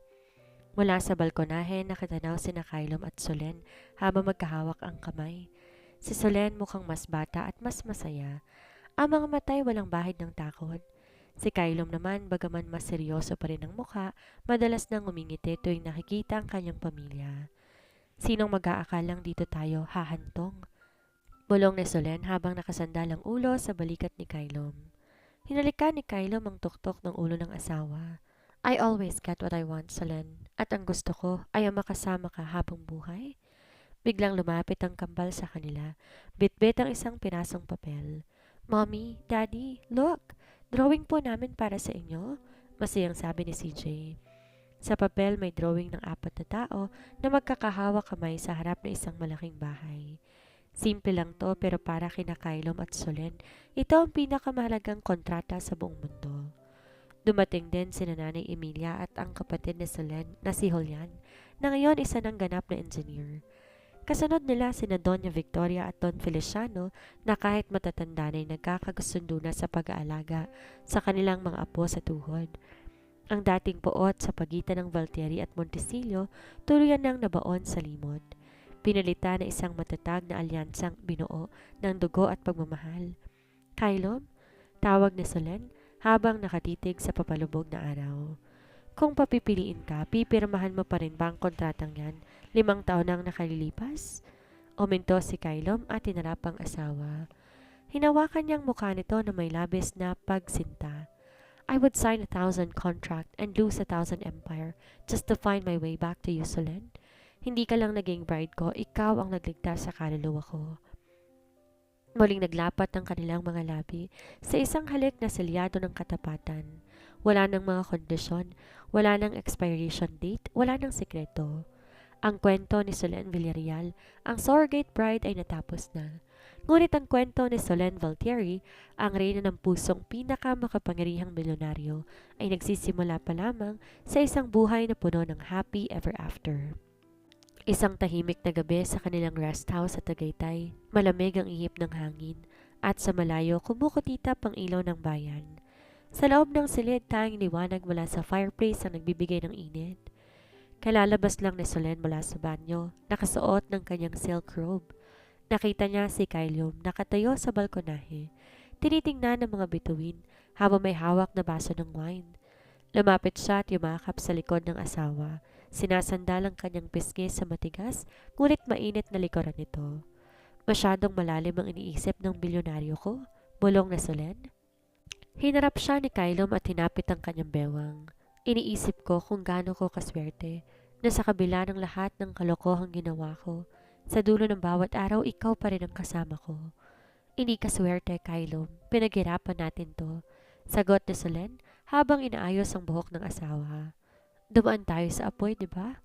Mula sa balkonahe, nakatanaw sina Kylo at Solen habang magkahawak ang kamay. Si Solen mukhang mas bata at mas masaya. Ang mga matay walang bahid ng takot. Si Kylo naman, bagaman mas seryoso pa rin ang mukha, madalas nang umingiti tuwing nakikita ang kanyang pamilya. Sinong mag-aakalang dito tayo hahantong? Bulong ni Solen habang nakasandal ang ulo sa balikat ni Kylo. Hinalikan ni Kylo ang tuktok ng ulo ng asawa. I always get what I want, Solen. At ang gusto ko ay ang makasama ka habang buhay. Biglang lumapit ang kambal sa kanila. Bitbit ang isang pirasong papel. Mommy, Daddy, look! Drawing po namin para sa inyo. Masayang sabi ni CJ. Sa papel may drawing ng 4 na tao na magkakahawak kamay sa harap ng isang malaking bahay. Simple lang to pero para kina Kylo at Solen, ito ang pinakamahalagang kontrata sa buong mundo. Dumating din si Nanay Emilia at ang kapatid ni Solen na si Julian, na ngayon isa ng ganap na engineer. Kasunod nila sina Doña Victoria at Don Feliciano na kahit matatanda na nagkakagustundo na sa pag-aalaga sa kanilang mga apo sa tuhod. Ang dating poot sa pagitan ng Valtieri at Montesillo tuluyan nang nabaon sa limot. Pinalitan na isang matatag na alyansang binuo ng dugo at pagmamahal. Kylo, tawag ni Solen habang nakatitig sa papalubog na araw. Kung papipiliin ka, pipirmahan mo pa rin ba ang kontratang yan 5 taon nang nakalilipas? Uminto si Kylo at tinarap ang asawa. Hinawakan niyang mukha nito na may labis na pagsinta. I would sign 1,000 contract and lose 1,000 empire just to find my way back to you, Solen. Hindi ka lang naging bride ko, ikaw ang nagligtas sa kaluluwa ko. Muling naglapat ang kanilang mga labi sa isang halik na selyado ng katapatan. Wala nang mga kondisyon, wala nang expiration date, wala nang sekreto. Ang kwento ni Solen Villarreal, ang surrogate bride ay natapos na. Ngunit ang kwento ni Solen Valtieri, ang reyna ng pusong pinakamakapangyarihang milyonaryo, ay nagsisimula pa lamang sa isang buhay na puno ng happy ever after. Isang tahimik na gabi sa kanilang rest house sa Tagaytay, malamig ang ihip ng hangin, at sa malayo kumukutitap ang ilaw ng bayan. Sa loob ng silid, tanging liwanag mula sa fireplace ang nagbibigay ng init. Kalalabas lang ni Solen mula sa banyo, nakasuot ng kanyang silk robe. Nakita niya si Kylo nakatayo sa balkonahe, tinitingnan ng mga bituin habang may hawak na baso ng wine. Lumapit siya at yumakap sa likod ng asawa. Sinasandal ang kanyang pisngi sa matigas, ngunit mainit na likuran nito. Masyadong malalim ang iniisip ng bilyonaryo ko, bulong na Solen. Hinarap siya ni Kylo at hinapit ang kanyang bewang. Iniisip ko kung gaano ko kaswerte na sa kabila ng lahat ng kalokohang ginawa ko, sa dulo ng bawat araw ikaw pa rin ang kasama ko. Hindi kaswerte, Kylo. Pinaghirapan natin to. Sagot ni Solen habang inaayos ang buhok ng asawa. Dumaan tayo sa apoy, di ba?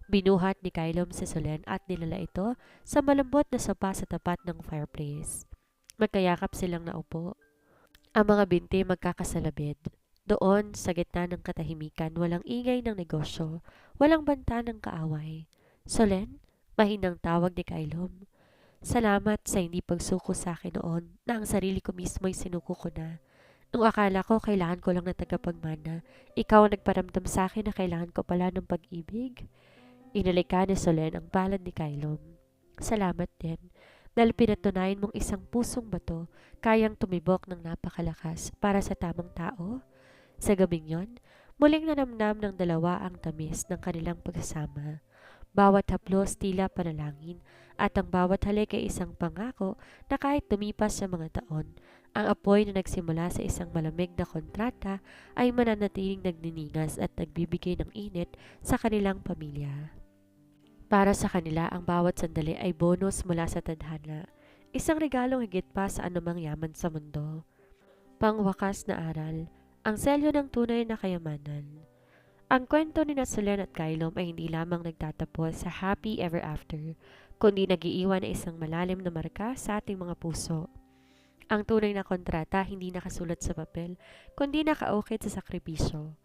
Binuhat ni Kylo si Solen at nilala ito sa malambot na sopa sa tapat ng fireplace. Magkayakap silang naupo. Ang mga binti magkakasalabid. Doon, sa gitna ng katahimikan, walang ingay ng negosyo, walang banta ng kaaway. Solen, mahinang tawag ni Kylo. Salamat sa hindi pagsuko sa akin noon na ang sarili ko mismo ay sinuko ko na. Nung akala ko kailangan ko lang ng tagapagmana, ikaw ang nagparamdam sa akin na kailangan ko pala ng pag-ibig. Inalika ni Solen ang palad ni Kylom. Salamat din, dahil pinatunayan mong isang pusong bato kayang tumibok ng napakalakas para sa tamang tao. Sa gabing yon, muling nanamnam ng dalawa ang tamis ng kanilang pagsasama. Bawat haplos tila panalangin at ang bawat halik ay isang pangako na kahit tumipas sa mga taon, ang apoy na nagsimula sa isang malamig na kontrata ay mananatiling nagniningas at nagbibigay ng init sa kanilang pamilya. Para sa kanila, ang bawat sandali ay bonus mula sa tadhana, isang regalong higit pa sa anumang yaman sa mundo. Pangwakas na aral, ang selyo ng tunay na kayamanan. Ang kwento ni Solen at Kylom ay hindi lamang nagtatapos sa happy ever after, kundi nagiiwan ng isang malalim na marka sa ating mga puso. Ang tunay na kontrata hindi nakasulat sa papel, kundi nakaukit sa sakripisyo.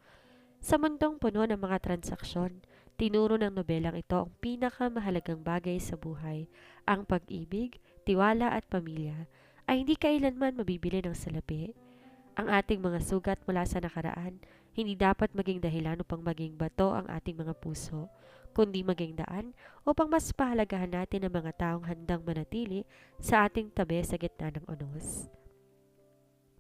Sa mundong puno ng mga transaksyon, tinuro ng nobelang ito ang pinakamahalagang bagay sa buhay, ang pag-ibig, tiwala at pamilya, ay hindi kailanman mabibili ng salapi. Ang ating mga sugat mula sa nakaraan, hindi dapat maging dahilan upang maging bato ang ating mga puso, kundi maging daan upang mas pahalagahan natin ang mga taong handang manatili sa ating tabi sa gitna ng unos.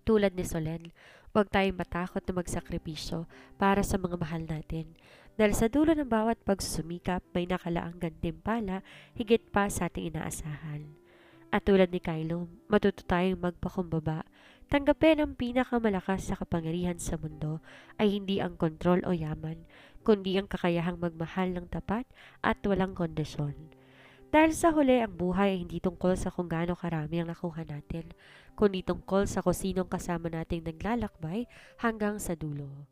Tulad ni Solen, huwag tayong matakot na magsakripisyo para sa mga mahal natin. Dahil sa dulo ng bawat pagsusumikap, may nakalaang gantimpala higit pa sa ating inaasahan. At tulad ni Kylom, matuto tayong magpakumbaba. Tanggapin ang pinakamalakas sa kapangyarihan sa mundo ay hindi ang kontrol o yaman, kundi ang kakayahang magmahal ng tapat at walang kondisyon. Dahil sa huli, ang buhay ay hindi tungkol sa kung gaano karami ang nakuha natin, kundi tungkol sa kung sinong kasama nating naglalakbay hanggang sa dulo.